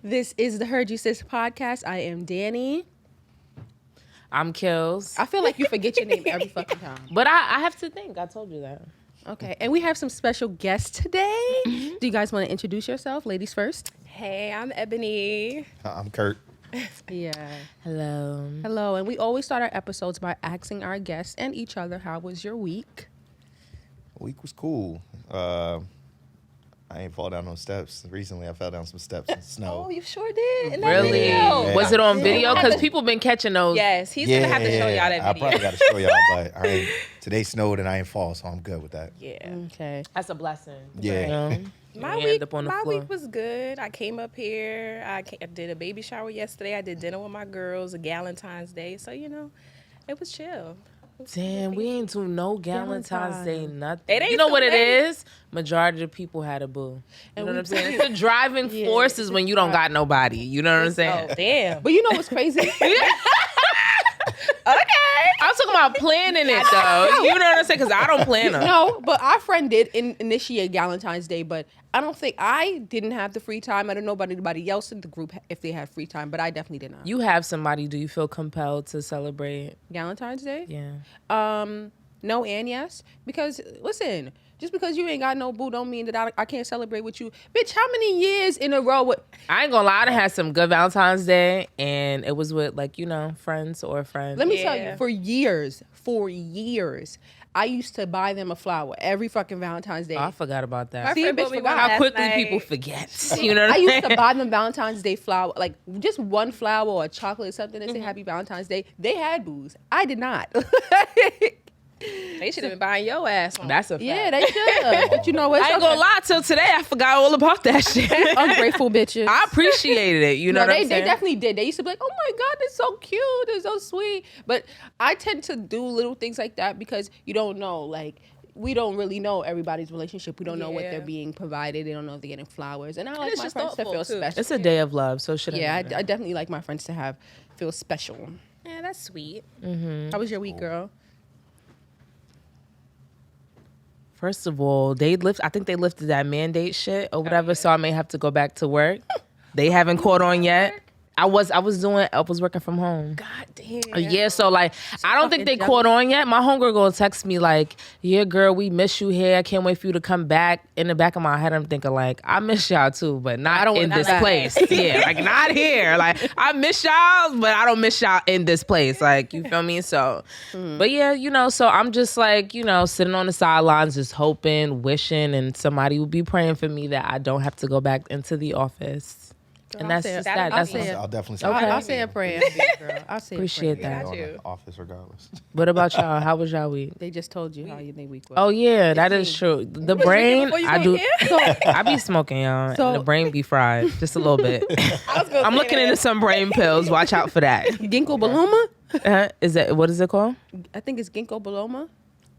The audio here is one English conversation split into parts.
This is the Heard You Sis podcast. I am Dany. I'm Kils. I feel like you forget your name every fucking time. But I have to think. I told you that. Okay, and we have some special guests today. Do you guys want to introduce yourself? Ladies first. Hey, I'm Ebony. I'm Curt. Yeah. Hello. Hello, and we always start our episodes by asking our guests and each other, how was your week? Week was cool. I ain't fall down no steps. Recently, I fell down some steps in snow. Oh, you sure did. In that Really? video. Yeah. Was it on Yeah. video? Because people been catching those. Yes, he's gonna have to show y'all that I video. probably got to show y'all, but today snowed and I ain't fall, so I'm good with that. Yeah. Okay. That's a blessing. Yeah. You know? My You week, end up on the my floor. week was good. I came up here. I did a baby shower yesterday. I did dinner with my girls, a Galentine's Day. So, it was chill. Damn, we ain't do no Galentine's Day, nothing. It ain't You know so what it late. is? Majority of the people had a boo. You And know we- what I'm saying? It's the driving force is when you don't got nobody. You know what I'm saying? Oh, damn. But you know what's crazy? I'm talking about planning it though. You know what I'm saying? Because I don't plan them. No, but our friend did initiate Valentine's Day, but I don't think I didn't have the free time. I don't know about anybody else in the group if they had free time, but I definitely did not. You have somebody. Do you feel compelled to celebrate? Valentine's Day? Yeah. No and yes. Because listen, just because you ain't got no boo don't mean that I can't celebrate with you. Bitch, how many years in a row I ain't gonna lie, I done had some good Valentine's Day, and it was with friends or friends. let me tell you, Yeah. for years, I used to buy them a flower every fucking Valentine's Day. Oh, I forgot about that. See, friend bitch, put me forgot. one How last quickly night. people forget. You know what I I'm used saying? to buy them Valentine's Day flower, like just one flower or a chocolate or something and say Happy Valentine's Day. They had boos. I did not. They should have been buying your ass on. That's a fact. Yeah, they should. But you know what? I ain't gonna lie, till today I forgot all about that shit. Ungrateful bitches. I appreciated it. You know No, what they I'm saying? definitely did. They used to be like, "Oh my God, they're so cute, they're so sweet." But I tend to do little things like that because you don't know, like we don't really know everybody's relationship. We don't know what Yeah. they're being provided. They don't know if they're getting flowers. And I like it's my just friends to thoughtful, feel too. special. It's a day of love, so should Yeah, I definitely like my friends to feel special. Yeah, that's sweet. How was your week, girl? First of all, I think they lifted that mandate shit or whatever, so I may have to go back to work. They haven't caught on yet. I was working from home. God damn. Yeah, so like I don't think they caught on yet. My homegirl gonna text me like, "Yeah, girl, we miss you here. I can't wait for you to come back." In the back of my head, I'm thinking like, I miss y'all too, but not in this place. Yeah, like not here. Like I miss y'all, but I don't miss y'all in this place. Like you feel me? So, but yeah, so I'm just like sitting on the sidelines, just hoping, wishing, and somebody will be praying for me that I don't have to go back into the office. And that's say it. just that. I'll That's say it. I'll definitely say Okay. I'll say a prayer, girl. I'll say Appreciate a prayer. that. Got on you. the office regardless. What about y'all? How was y'all week? They just told you how your week was. Oh yeah, that is true. The brain, before you I came do. here? I be smoking, y'all. So- And the brain be fried just a little bit. I'm looking into some brain pills. Watch out for that. Ginkgo biloba? What is it called? I think it's ginkgo biloba.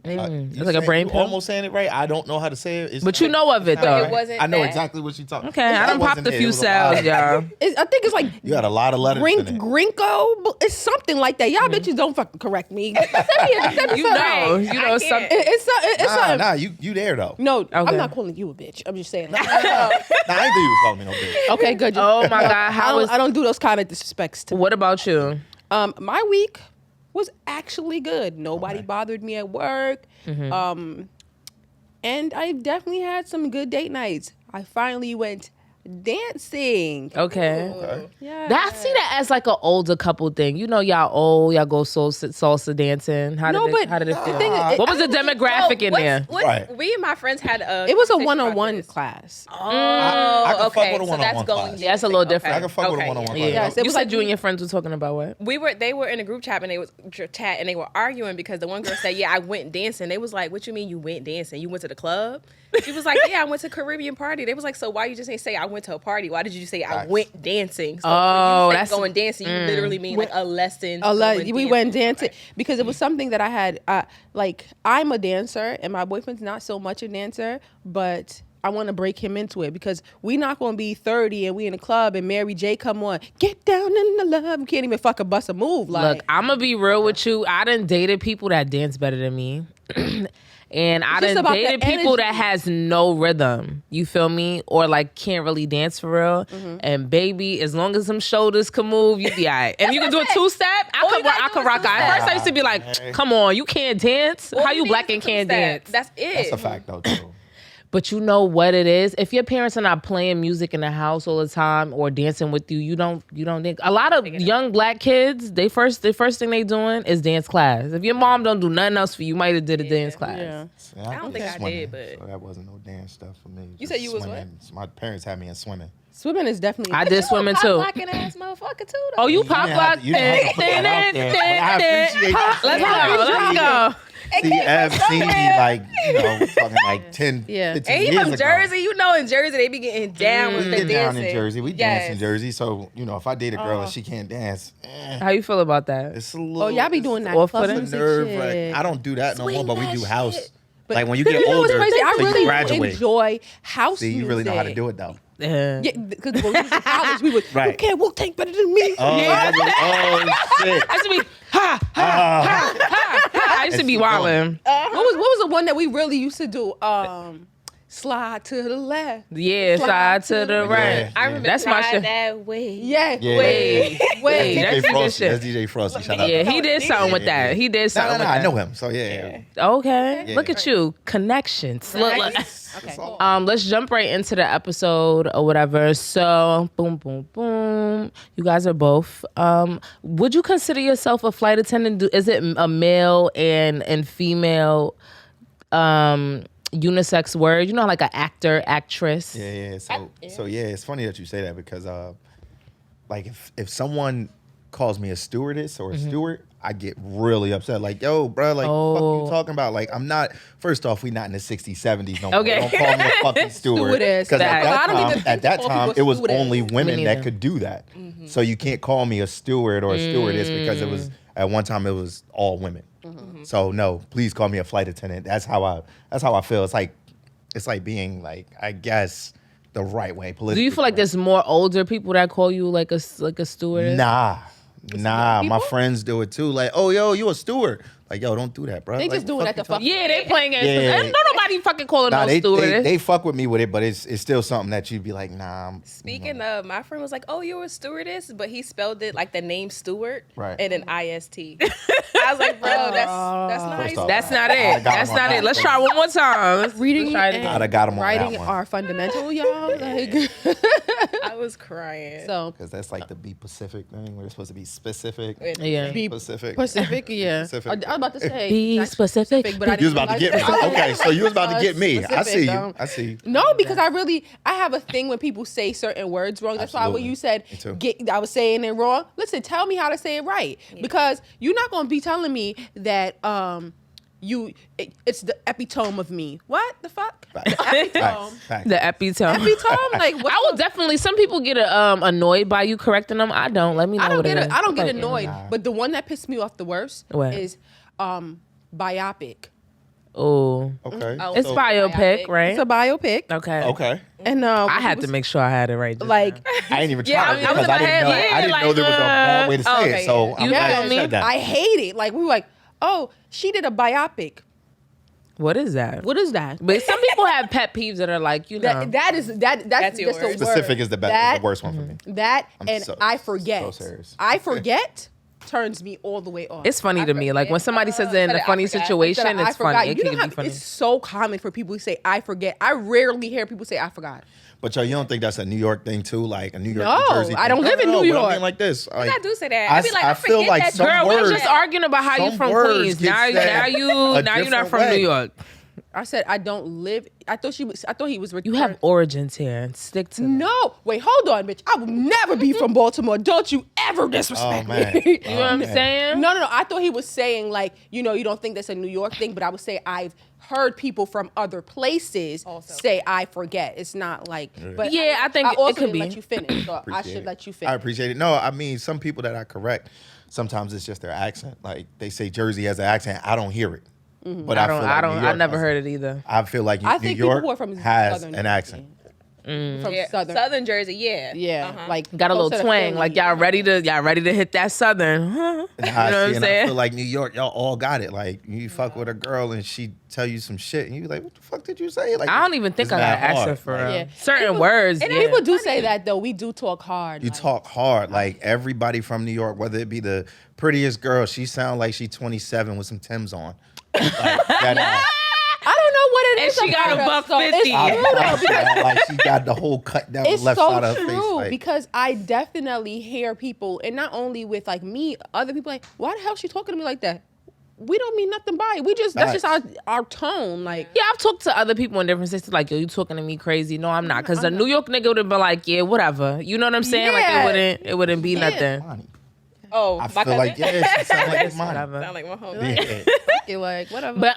It's You like a saying- brain you pill. almost saying it right. I don't know how to say it. It's But you not- know of it it's not though. It wasn't I know that. exactly what you're talking. Okay, I That done popped wasn't a it. few It was a lot. cells, y'all. I think it's like You had a lot of letters in it. Grinko. It's something like that. Y'all bitches don't fucking correct me. Send me You know, something. you know I some. can't. It's something. Nah, you there though. No, I'm Okay. not calling you a bitch. I'm just saying. Nah, I ain't think you was calling me no bitch. Okay, good. Oh my God, how was? I don't do those kind of disrespects to. What about you? My week was actually good. Nobody bothered me at work. And I definitely had some good date nights. I finally went dancing. Okay. Okay. Yeah. I see that as like an older couple thing. Y'all old, y'all go salsa dancing. How No, did but it the feel? thing is, What was the demographic in there? Right. We and my friends had a. it was a conversation about one-on-one this. class. Oh, I can fuck okay. with a So one-on-one that's going. class. Yeah, that's a little different. I can fuck with a one-on-one Yeah. class. Yes, it You was said like you and your friends were talking about what? They were in a group chat and they was and they were arguing because the one girl said, "Yeah, I went dancing." They was like, "What you mean you went dancing? You went to the club?" She was like, "Yeah, I went to a Caribbean party." They was like, "So why you just ain't say I went to a party? Why did you say I went dancing?" So Oh, when you that's- say going dancing, you literally mean like a lesson. We went dancing because it was something that I had. Like I'm a dancer and my boyfriend's not so much a dancer, but I want to break him into it because we not going to be 30 and we in a club and Mary J come on, get down in the love. We can't even fucking bust a move. Like, Look, I'm gonna be real with you. I done dated people that dance better than me. And I just done about dated the people that energy. has no rhythm. You feel me? Or like can't really dance for real. And baby, as long as some shoulders can move, you be all right. And you can do a two-step. I could rock out. At first I used to be like, come on, you can't dance? How you black and can't dance? That's it. That's a fact though too. But you know what it is? If your parents are not playing music in the house all the time or dancing with you, you don't think. A lot of young black kids, the first thing they doing is dance class. If your mom don't do nothing else for you, you might have did a dance class. Yeah. Yeah, I don't think I did, but- so that wasn't no dance stuff for me. You said you was swimming. My parents had me in swimming. Swimming is definitely. I did swimming too. Blocking ass motherfucker too. Though. Oh, you pop lock? You didn't have to put that out there, but I appreciate that. Let's go. See, Ev seen me like, talking like 10, Yeah. 15 And you years from ago. Jersey, in Jersey they be getting down with We the get down dancing. in Jersey. We Yes. dance in Jersey. So, if I date a girl and she can't dance, How you feel about that? it's a little. Oh, y'all be doing that Off club putting? music nerve. shit. Like, I don't do that no more, but we do house. But Like when you but get know what's older, crazy? I so you really graduate. enjoy house See, you really know how to do it though. Yeah, because when we was in college, we would. You Right. can't Wu-Tang better than me. Oh, shit. I used to be I used to be wildin'. What was the one that we really used to do? Slide to the left. Yeah, side to the right. Yeah. I remember That's my Try shit. That way. Yeah. Yeah. Wait. That's DJ good Frosty. shit. That's DJ Frosty. Shout out. Yeah, he did something with Yeah. that. He did No, something with I that. know him. So yeah. Okay. Yeah. Look at you. Connections. Look. Okay. Let's jump right into the episode or whatever. So, boom, boom, boom. You guys are both. Would you consider yourself a flight attendant? Is it a male and female unisex word? You know, like an actor, actress. Yeah. So yeah, it's funny that you say that because like if someone calls me a stewardess or a steward, I get really upset. Like, yo, bro, like, fuck you talking about? Like, I'm not. First off, we not in the 60s, 70s no more. Okay. Don't call me a fucking steward. Stewardess. Because I don't even think at that to call time, people it was stewardess. only women Me that neither. could do that. So you can't call me a steward or a stewardess because it was at one time it was all women. So no, please call me a flight attendant. That's how I feel. It's like being like, I guess, the right way. Do you feel like there's more older people that call you like a stewardess? Nah, my friends do it too. Like, oh, yo, you a steward? Like, yo, don't do that, bro. They like, just doing that to fuck. Yeah, they playing it. Yeah. Don't nobody fucking calling Nah, no stewardess. they fuck with me with it, but it's still something that you'd be like, nah. Speaking of, my friend was like, "Oh, you're a stewardess," but he spelled it like the name Stewart Right. and an IST. I was like, "Bro, that's nice." First off, That's not I'd have it. got That's him on not it. that Let's one. try one more time. Reading Let's try it and again. I'd have got him on writing that one. are fundamental, y'all. Like, I was crying. so Because that's like the Be Pacific thing where it's supposed to be specific. Yeah. be Pacific. Pacific, yeah. Pacific. I was about to say Be not specific. but I You was didn't about to get me. realize- Okay, so you was about to get me. I Specific, see you. though. I see you. No, because I have a thing when people say certain words wrong. That's why when Absolutely. you said Me too. I was saying it wrong. Listen, tell me how to say it right. Because you're not gonna be telling me that it's the epitome of me. What the fuck? Facts. Epitome. Facts. The epitome. Epitome? Like what? I will definitely. Some people get annoyed by you correcting them. I don't. Let me know. I don't what get it it. is. I don't get Like, annoyed. But the one that pissed me off the worst What? is biopic. Oh, Okay. Oh. it's So- biopic, biopic. right? It's a biopic. Okay. Okay. And I had to make sure I had it right. just like now. I ain't even Yeah, try I was because in I my didn't head, know. like, I didn't know there was a bad way to say okay, it. So yeah. I'm You glad feel you me? said that. I hate it. Like we were like, oh, she did a biopic. What is that? What is that? But some people have pet peeves that are like, you know. That's That's just yours. a word. Specific is the best, That- the worst one for me. That I'm and so- I forget. so serious. I forget turns me all the way off. It's funny to me. Like when somebody says it in a I funny forgot. situation, Instead of it's I forgot. funny. It You know can how be funny. it's so common for people to say I forget. I rarely hear people say I forgot. But yo, you don't think that's a New York thing too? Like a New York, No, New Jersey I thing? don't live in New but I York. mean like this. Like, I do say that. I be like, I feel forget like that some Girl, we were words. just arguing about how you some from words Queens. get Now said you're not different from way. New York. I said I don't live. I thought he was. You have origins here and stick to them. No, wait, hold on, bitch. I will never be from Baltimore. Don't you ever disrespect Oh, man. me. You know what I'm saying? No. I thought he was saying like, you don't think that's a New York thing, but I would say I've heard people from other places Also. say I forget. It's not like, but Yeah, I think I also it could didn't be. let you finish, so I Appreciate should it. let you finish. I appreciate it. No, I mean some people that I correct, sometimes it's just their accent. Like they say Jersey has an accent, I don't hear it. But I feel don't. like I New don't. I York never has heard it either. I feel like I New think people York who are from has Southern an Jersey. accent. from Southern Jersey. Yeah, like got a little closer to twang. Philly. Like y'all ready to hit that Southern? Huh? You know what I'm saying? I feel like New York, y'all all got it. Like you fuck with a girl and she tell you some shit, and you like, what the fuck did you say? Like I don't even think I got asked her for certain people, words. And people do say that though. We do talk hard. You talk hard. Like everybody from New York, whether it be the prettiest girl, she sound like she's 27 with some Timbs on. Like, that, I don't know what it is. And she got $1.50. like she got the whole cut down the left so side of her face. true Like, because I definitely hear people, and not only with like me, other people like, why the hell is she talking to me like that? We don't mean nothing by it. We just that's just our tone. Like I've talked to other people in different states like, yo, you talking to me crazy? No, I'm not. Because the New York nigga would have been like, yeah, whatever. You know what I'm saying? Yeah. Like it wouldn't be nothing. Oh, I feel like she sound like mine. Sound like my homie. you're like whatever. But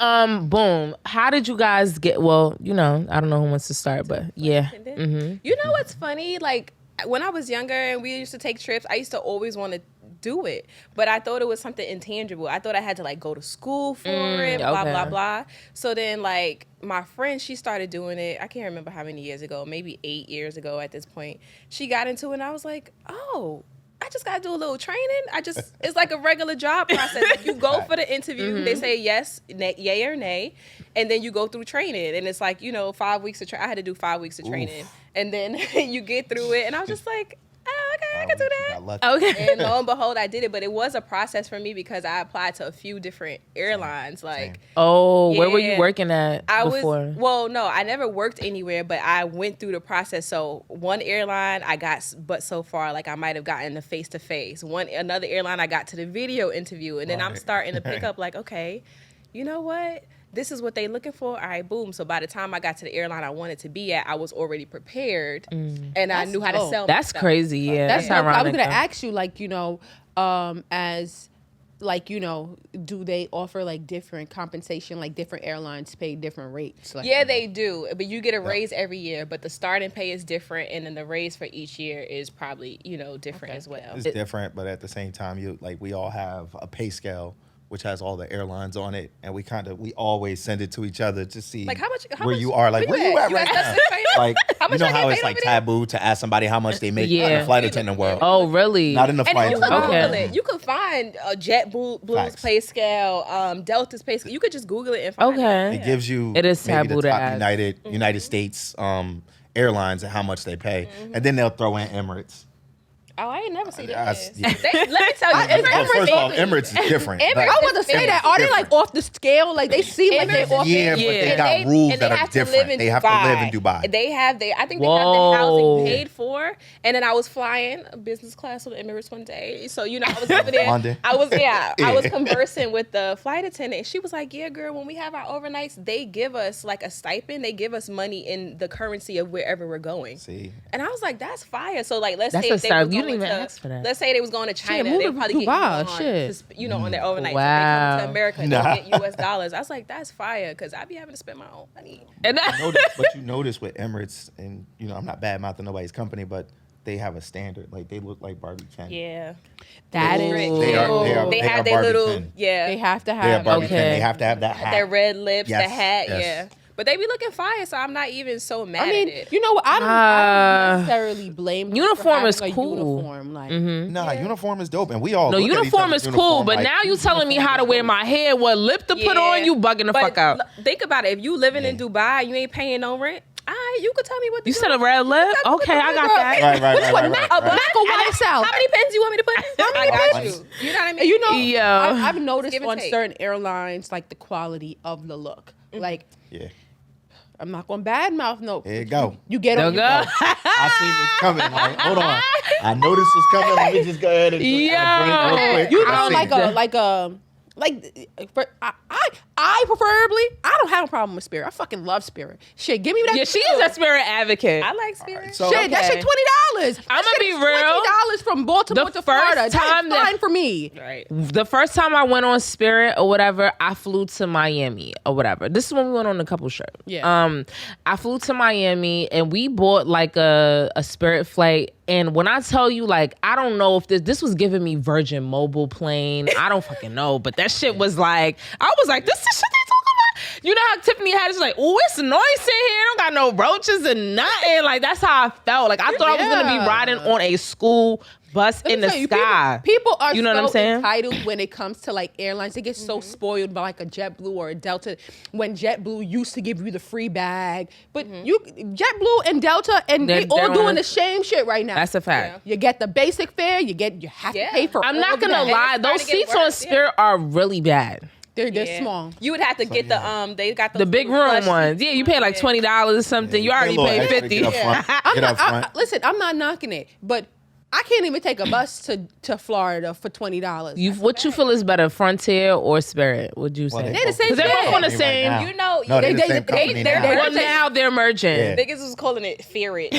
boom. How did you guys get? Well, I don't know who wants to start, but yeah. Mm-hmm. You know what's funny? Like when I was younger and we used to take trips, I used to always want to do it, but I thought it was something intangible. I thought I had to like go to school for it, blah blah blah. So then like my friend, she started doing it. I can't remember how many years ago, maybe 8 years ago at this point. She got into it and I was like, oh, I just got to do a little training. It's like a regular job process. Like you go for the interview, they say yes, yay or nay, and then you go through training. And it's like, 5 weeks of I had to do 5 weeks of training. And then you get through it. And I was just like, oh, okay, I can do that. Okay. And lo and behold, I did it. But it was a process for me because I applied to a few different airlines. Like, where were you working at before? No, I never worked anywhere, but I went through the process. So one airline I got, but so far, like I might have gotten the face-to-face. Another airline I got to the video interview. And then I'm starting to pick up like, okay, you know what? This is what they looking for. All right, boom. So by the time I got to the airline I wanted to be at, I was already prepared and I knew how to sell That's myself. crazy. Yeah, that's ironic. I was going to ask you, like, as like, do they offer like different compensation, like different airlines pay different rates? Like, yeah, they do. But you get a raise every year, but the starting pay is different. And then the raise for each year is probably, different as well. It's different, but at the same time, we all have a pay scale which has all the airlines on it, and we always send it to each other to see like how much you are. Like, where you at right now? Like, how how it's like taboo to ask somebody how much they make in the flight attendant world. Oh, really? Not in the flight attendant world. You could find a JetBlue's pay scale, Delta's pay scale. You could just Google it and find it. It gives you it is taboo the to top ask. United States airlines and how much they pay, and then they'll throw in Emirates. Oh, I ain't never seen that. Let me tell you, first of all, Emirates is different. I want to say that. Are they like off the scale? Like they seem like they off. Yeah, but they got rules that are different. They have to live in Dubai. They have. I think they have the housing paid for. And then I was flying business class with Emirates one day. So I was over there. I was conversing with the flight attendant. She was like, "Yeah, girl, when we have our overnights, they give us like a stipend. They give us money in the currency of wherever we're going." See, and I was like, "That's fire." So like, let's say if they you didn't even ask for that. Let's say they was going to China, they probably Dubai, get on their overnight. Wow. So they come to America and they get US dollars. I was like, that's fire, because I be having to spend my own money. But you notice with Emirates, and I'm not bad mouthing nobody's company, but they have a standard. Like they look like Barbie Chen. Yeah, that is. They have their little. Yeah, they have to have. They have Barbie Chen. They have to have that hat. Their red lips, yes, the hat. yes. Yeah. But they be looking fire, so I'm not even so mad at it. You know what? I don't necessarily blame them uniform for is having cool. A uniform, like, uniform is dope, and we all. No, uniform is cool, but now you telling me how to wear my hair, what lip to put on, you bugging the fuck out. Think about it. If you living in Dubai, you ain't paying no rent. You could tell me what to do. You said a red lip? Okay, I got that. Right. A black or white South? How many pens you want me to put in? I got you. You know what I mean? I've noticed on certain airlines, like the quality of the look. Like, I'm not going to badmouth no. There you go. You get on. I seen this coming. Like, hold on. I know this was coming. Let me just go ahead and I preferably, I don't have a problem with Spirit. I fucking love Spirit. Shit, give me that. Yeah, she is a Spirit advocate. I like Spirit. Right, so, shit, that shit $20. I'm gonna be real. $20 from Baltimore to Florida. That's fine for me. Right. The first time I went on Spirit or whatever, I flew to Miami or whatever. This is when we went on a couple trip. Yeah. I flew to Miami and we bought like a Spirit flight. And when I tell you, like, I don't know if this was giving me Virgin Mobile plane. I don't fucking know. But that shit was like, I was like, this is shit they talking about. you know how Tiffany had it, like, oh, it's noisy in here. I don't got no roaches and nothing. Like, that's how I felt. Like, I thought I was going to be riding on a school bus in the sky. People are, you know so what I'm saying? entitled when it comes to like airlines. They get so spoiled by like a JetBlue or a Delta. When JetBlue used to give you the free bag, but JetBlue and Delta and they all doing the same shit right now. That's a fact. You get the basic fare. You have to pay for. I'm not gonna lie. Those seats on Spirit are really bad. They're small. You would have to get the they got the big room ones. Yeah, you pay like $20 or something. You already paid $50. Listen, I'm not knocking it, but I can't even take a bus to Florida for $20. What you feel is better, Frontier or Spirit? Would you say? They're the same. Because they're both on the same. Right you know, no, they're the same company now. Now they're merging. Yeah. Niggas was calling it Fear It.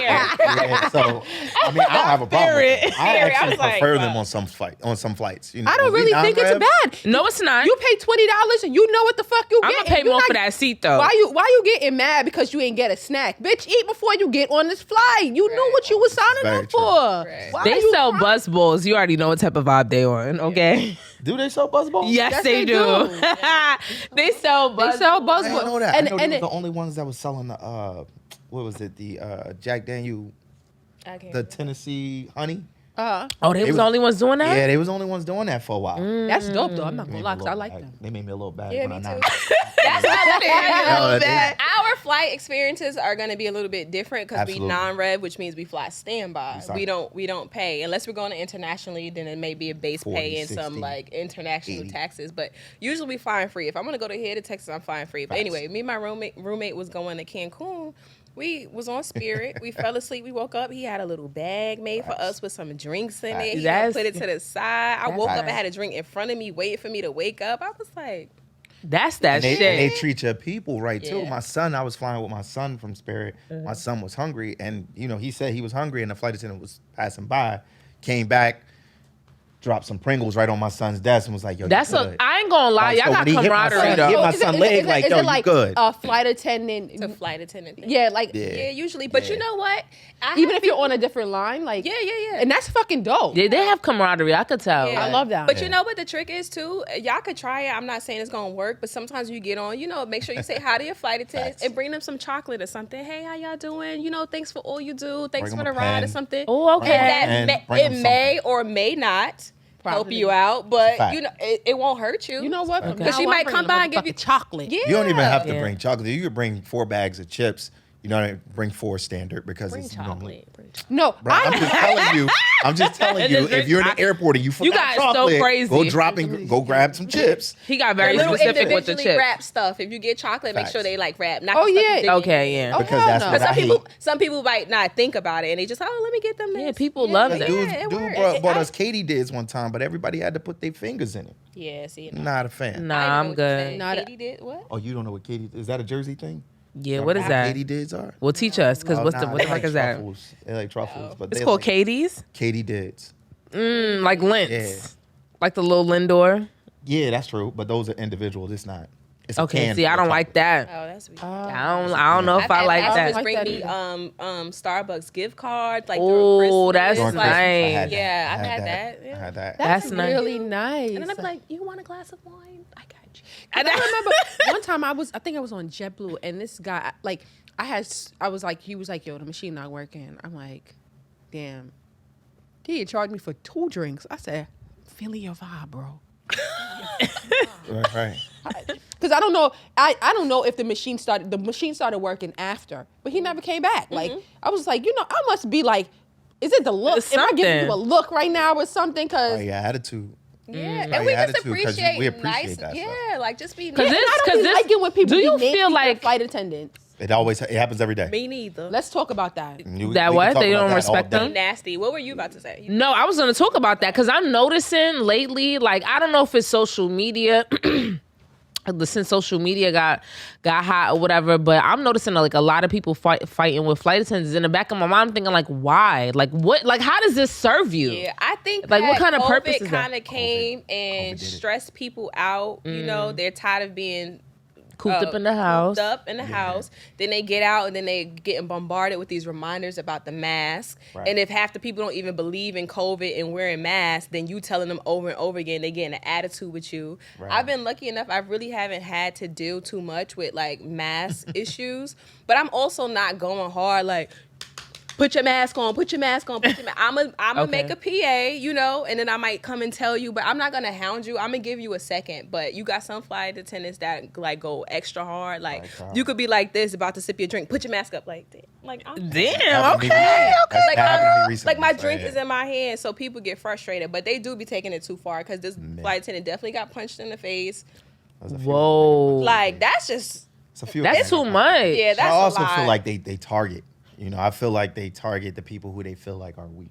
Yeah, so I mean, I don't have a problem. With it. I actually prefer them on some flights. You know, I don't really think it's bad. No, it's not. You pay $20 and you know what the fuck you get. I'm gonna pay more for that seat though. Why you getting mad because you ain't get a snack? Bitch, eat before you get on this flight. You knew what you was signing up for. Right. They sell bus bowls. You already know what type of vibe they on. Okay. Do they sell bus bowls? Yes, they do. They sell bus. They sell bus I bowls. didn't know that. I know they were the only ones that was selling the what was it? The Jack Daniel, the Tennessee honey. Oh, they was the only ones doing that? Yeah, they was the only ones doing that for a while. That's dope though. I'm not gonna lie, 'cause I like them. They made me a little bad. Yeah, when me I too. That's Our flight experiences are going to be a little bit different because we non-rev, which means we fly standby. We don't pay unless we're going to internationally. Then it may be a base 40, pay and 60, some like international 80. taxes. But usually we flying free. If I'm going to go to here to Texas, I'm flying free. But anyway, me and my roommate was going to Cancun. We was on Spirit. We fell asleep. We woke up. He had a little bag made for us with some drinks in it. He put it to the side. I woke up and had a drink in front of me, waiting for me to wake up. I was like, that's that shit. And they treat your people right too. Yeah. My son, I was flying with my son from Spirit. My son was hungry, and you know he said he was hungry, and the flight attendant was passing by, came back, dropped some Pringles right on my son's desk, and was like, "Yo, I ain't gonna lie, y'all got camaraderie though." Hit my son leg like, "Yo, you good?" A flight attendant. it's a flight attendant thing. Yeah, like Yeah, usually. But you know what? even if you're on a different line, like Yeah. and that's fucking dope. Yeah, they have camaraderie. I could tell. Yeah. I love that. But you know what the trick is too? Y'all could try it. I'm not saying it's gonna work, but sometimes you get on, make sure you say hi to your flight attendants and bring them some chocolate or something. Hey, how y'all doing? Thanks for all you do. Thanks Bring for the them a ride or pen. something. Oh, okay. And And bring it them may something. or may not help Probably. you out, but Fact. it won't hurt you. You know what? Okay. Because she might come by and give you chocolate. Yeah. You don't even have to Yeah. bring chocolate. You could bring 4 bags of chips. You know, bring 4 standard because Bring it's chocolate. No, Bro, I'm just telling you, if you're in the airport and you forgot guys so chocolate, crazy. go grab some chips. He got The very little specific with the individually chips. wrapped stuff. If you get chocolate, make sure Facts. they like wrap. Not Oh, the stuff yeah. you dig Okay, in. yeah. Oh, Because hell that's no. what I hate. Some people might not think about it and they just, let me get them this. Yeah, people love Yeah, that. it Dude works. brought us Katie Dids one time, but everybody had to put their fingers in it. Yeah, see. No. Not a fan. Nah, I'm good. Katie did what? Oh, you don't know what Katie is? That a Jersey thing? Yeah, what is that? Katie Dids are? Well, teach us, because what the they fuck like is that? truffles. They like truffles, but It's they called like Katie's? Katie Dids. Like Lint's. Yeah. Like the little Lindor. Yeah, that's true, but those are individuals. It's not. It's a Okay, can see, I full don't of like that. Oh, that's weird. I don't know if I like Alphas that. bring Like me that Starbucks gift cards like Oh, during that's Christmas. During Christmas, I nice. had that. Yeah, I I've had that. that. Yeah. I had that. That's nice. really nice. And then I'd be like, you want a glass of wine? I got you. I remember one time I think I was on JetBlue and this guy he was like, yo, the machine not working. I'm like, damn. He had charged me for 2 drinks. I said, feeling your vibe, bro. Right. Because I don't know. I don't know if the machine started working after, but he never came back. Like I was like, I must be like, is it the look? It's Am I giving something. you a look right now or something? Because Oh, yeah, attitude. Yeah, Right, and we just attitude, 'cause appreciate, we appreciate nice. that stuff. Yeah, like just be Cause nice. it's- I don't be liking when people do you be nasty feel to like- flight attendants. It happens every day. Me neither. Let's talk about that. We That can what? talk They about don't that all respect day. them? Nasty. What were you about to say? No, I was going to talk about that because I'm noticing lately, like, I don't know if it's social media. Since social media got hot or whatever, but I'm noticing like a lot of people fighting with flight attendants. In the back of my mind, I'm thinking like, why? Like what? Like how does this serve you? Yeah, I think Like, that what kind of COVID purpose is that? kind of came and COVID did it. stressed people out. You know, they're tired of being Cooped up in the house. Cooped up in the house. Then they get out and then they getting bombarded with these reminders about the mask. Right. And if half the people don't even believe in COVID and wearing masks, then you telling them over and over again, they get in an attitude with you. Right. I've been lucky enough, I really haven't had to deal too much with like mask issues. But I'm also not going hard like, put your mask on, put your mask on, put your mask on. I'm going to make a PA, you know, and then I might come and tell you, but I'm not going to hound you. I'm going to give you a second. But you got some flight attendants that like go extra hard. Like you could be like this, about to sip your drink, put your mask up. Like, damn, okay. Like my drink is in my hand, so people get frustrated. But they do be taking it too far because this flight attendant definitely got punched in the face. Whoa. Like, that's just... That's too much. Yeah, that's I also a lot. feel like they target. You know, I feel like they target the people who they feel like are weak.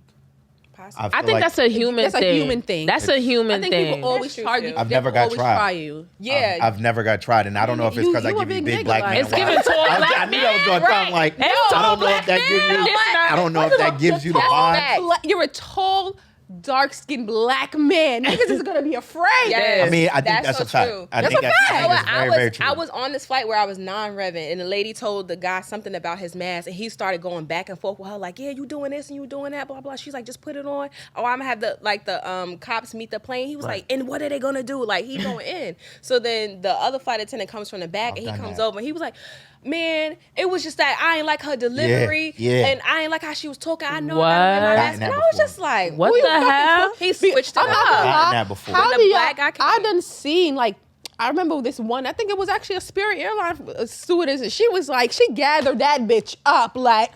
I think that's a human thing. That's a human thing. That's a human thing. I think people always target. I've never got tried. Try you. Yeah. I've never got tried, and I don't know if it's because I give you big black men. It's given to a black I knew that was going to come like, I don't know if that gives you. I don't know if that gives you the vibe. You're a tall, dark-skinned black man. Niggas is gonna be afraid. Yes. I mean, I think that's so a fact. true. I think that's very, very true. I was on this flight where I was non-revving, and the lady told the guy something about his mask, and he started going back and forth with her, like, yeah, you doing this and you doing that, blah, blah. She's like, just put it on. Oh, I'm gonna have the cops meet the plane. He was like, and what are they gonna do? Like, he going in. So then the other flight attendant comes from the back, and he comes over, and he was like, man, it was just that I ain't like her delivery, and I ain't like how she was talking. I know I got my mask. And I was just like, what the hell? He switched it up. How do y'all? I done seen like. I remember this one. I think it was actually a Spirit Airline stewardess, and she was like, she gathered that bitch up like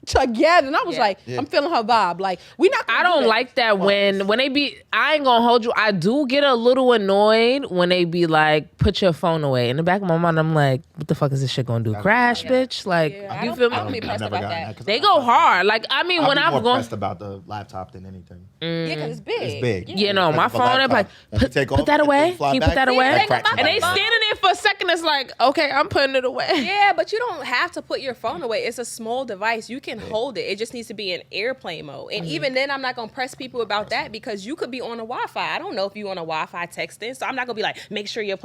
together, and I was like, I'm feeling her vibe. Like we not. I don't like that when they be. I ain't gonna hold you. I do get a little annoyed when they be like, put your phone away. In the back of my mind, I'm like, what the fuck is this shit gonna do? Crash, bitch? Like you feel me? I don't be pressed about that. They go hard. Like I mean, when I'm going pressed about the laptop than anything. Yeah, because it's big. It's big. You know, my phone. I'm like, put that away. Can you put that away? And they standing there for a second. It's like, okay, I'm putting it away. Yeah, but you don't have to put your phone away. It's a small device. You can hold it. It just needs to be in airplane mode. And even then, I'm not going to press people about that because you could be on a Wi-Fi. I don't know if you on a Wi-Fi texting. So I'm not going to be like, make sure your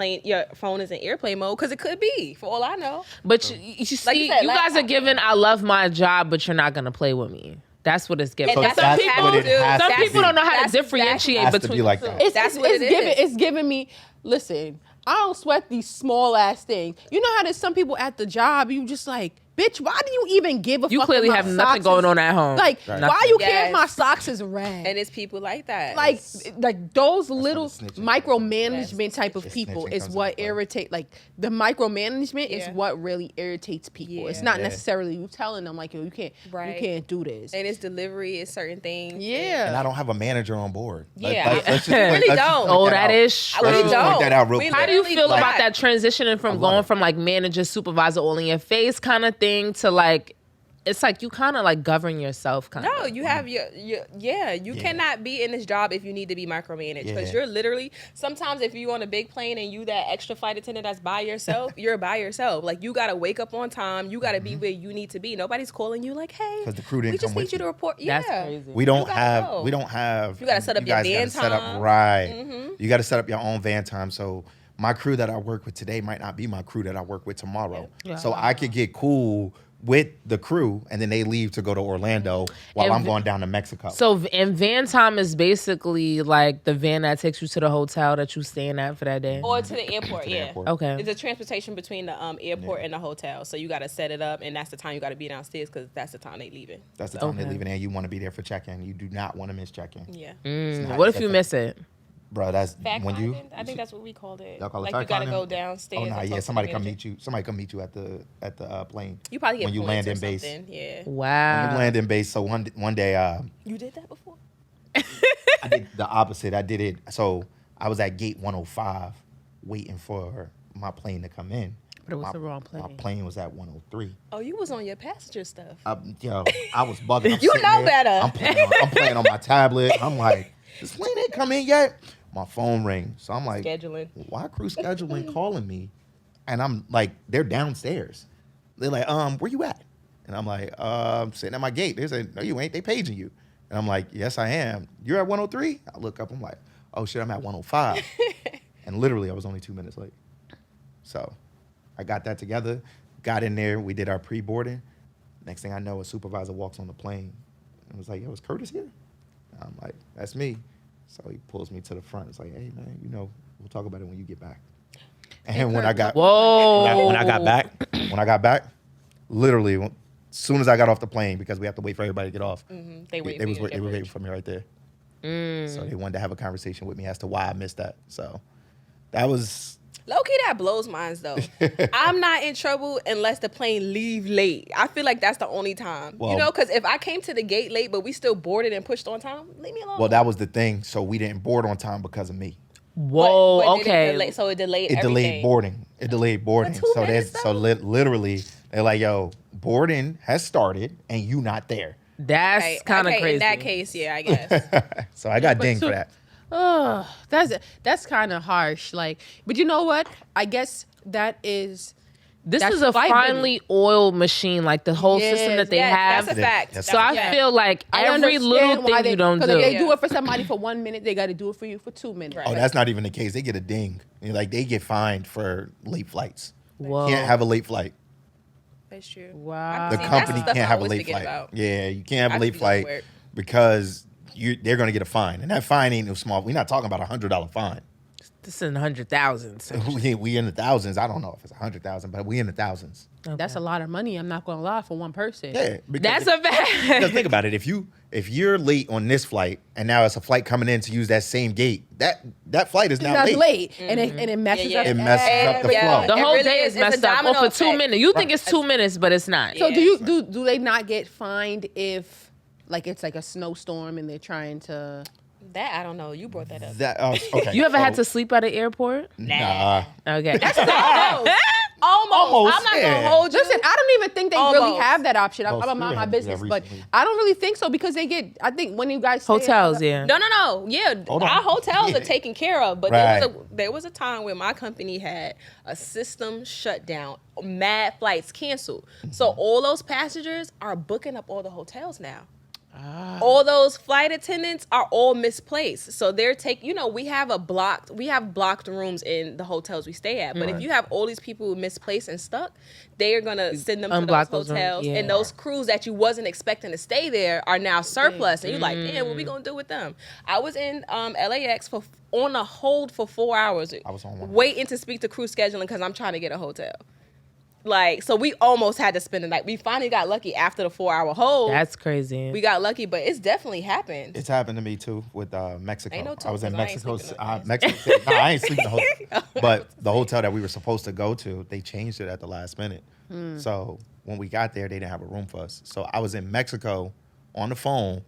phone is in airplane mode because it could be, for all I know. But you see, you guys are giving, I love my job, but you're not going to play with me. That's what it's giving. So some people don't know how to differentiate between like that. It's giving me, listen, I don't sweat these small ass things. You know how there's some people at the job, you just like, bitch, why do you even give a fuck? You clearly have nothing going on at home. Like, why you care if my socks is red? And it's people like that. Like those little micromanagement type of people is what irritate. Like the micromanagement is what really irritates people. It's not necessarily you telling them like, yo, you can't do this. And it's delivery is certain things. Yeah. And I don't have a manager on board. Yeah. Really don't. Oh, that is true. We don't. Point that out real quick. How do you feel about that transitioning from going from like manager, supervisor, all in your face kind of thing to like, it's like you kind of like govern yourself kind of. No, you have you cannot be in this job if you need to be micromanaged because you're literally, sometimes if you're on a big plane and you that extra flight attendant that's by yourself, you're by yourself. Like you got to wake up on time. You got to be where you need to be. Nobody's calling you like, hey, because the crew didn't we just come need with you to report. Yeah. That's crazy. We don't have. You got to set up your van time. Right. You got to set up your own van time. So my crew that I work with today might not be my crew that I work with tomorrow. Yeah. So I could get cool with the crew and then they leave to go to Orlando while I'm going down to Mexico. So and van time is basically like the van that takes you to the hotel that you staying at for that day? Or to the airport, airport. Okay. It's a transportation between the airport and the hotel. So you got to set it up and that's the time you got to be downstairs because that's the time they leaving. That's the time they leaving and you want to be there for check-in. You do not want to miss check-in. Yeah. What if you miss it? Bro, that's fact when finding? I think that's what we called it. Y'all call it like fact you got to finding? go downstairs. Oh, nah, yeah. Somebody come meet you. Somebody come meet you at the plane. You probably get when you points land or in base. something. Yeah. Wow. When you land in base. So one day. You did that before? I did the opposite. I did it. So I was at gate 105 waiting for my plane to come in. But it was the wrong plane. My plane was at 103. Oh, you was on your passenger stuff. I was bugging. I'm you know there. better. I'm playing on my tablet. I'm like, this plane ain't come in yet. My phone rings. So I'm like, scheduling. Why crew scheduling calling me? And I'm like, they're downstairs. They're like, where you at? And I'm like, I'm sitting at my gate. They said, no, you ain't. They paging you. And I'm like, yes, I am. You're at 103? I look up. I'm like, oh, shit, I'm at 105. And literally, I was only 2 minutes late. So I got that together, got in there. We did our pre-boarding. Next thing I know, a supervisor walks on the plane and was like, yo, is Curtis here? And I'm like, that's me. So he pulls me to the front. It's like, hey, man, we'll talk about it when you get back. And when I got back, literally, as soon as I got off the plane, because we have to wait for everybody to get off, they were waiting for me right there. So they wanted to have a conversation with me as to why I missed that. So that was... Low-key, that blows minds, though. I'm not in trouble unless the plane leave late. I feel like that's the only time. Well, because if I came to the gate late, but we still boarded and pushed on time, leave me alone. Well, that was the thing. So we didn't board on time because of me. Whoa, but okay. So it delayed everything. It delayed boarding. So literally, they're like, yo, boarding has started and you not there. That's kind of crazy. In that case, yeah, I guess. So I got dinged for that. Oh, that's kind of harsh. Like, but you know what? I guess that is. This is a finely oiled machine, like the whole system that they have. That's a fact. So I feel like every little thing you don't do. Because if they do it for somebody for 1 minute, they got to do it for you for 2 minutes. Oh, that's not even the case. They get a ding. Like, they get fined for late flights. Whoa. Can't have a late flight. That's true. Wow. The company can't have a late flight. Yeah, you can't have a late flight because they're going to get a fine. And that fine ain't no small. We're not talking about $100 fine. This is in the 100,000s. We in the thousands. I don't know if it's 100,000, but we in the thousands. Okay. That's a lot of money. I'm not going to lie, for one person. Yeah, that's a fact. Because think about it. If you're late on this flight and now it's a flight coming in to use that same gate, that flight is now late. And it messes up. It messes up the flow. The whole day is messed up. For 2 minutes. You think it's 2 minutes, but it's not. So do they not get fined if it's like a snowstorm and they're trying to? That I don't know. You brought that up. Okay. You ever had to sleep at an airport? Nah. Okay. That's almost. I'm not gonna hold you. Listen, I don't even think they really have that option. I'm about my business, but I don't really think so because they get. I think when you guys hotels, No. Yeah, our hotels are taken care of. But there was a time where my company had a system shut down, mad flights canceled. So all those passengers are booking up all the hotels now. All those flight attendants are all misplaced. So they're we have blocked rooms in the hotels we stay at. But if you have all these people misplaced and stuck, they are going to send them to those hotels. Yeah. And those crews that you wasn't expecting to stay there are now surplus. And you're like, damn, what we going to do with them? I was in LAX on a hold for 4 hours. I was on one. Waiting to speak to crew scheduling because I'm trying to get a hotel. So we almost had to spend the night. We finally got lucky after the 4 hour hold. That's crazy. We got lucky, but it's definitely happened. It's happened to me too with Mexico. No I was in Mexico. I ain't sleeping the hotel. But the hotel that we were supposed to go to, they changed it at the last minute. So when we got there, they didn't have a room for us. So I was in Mexico on the phone,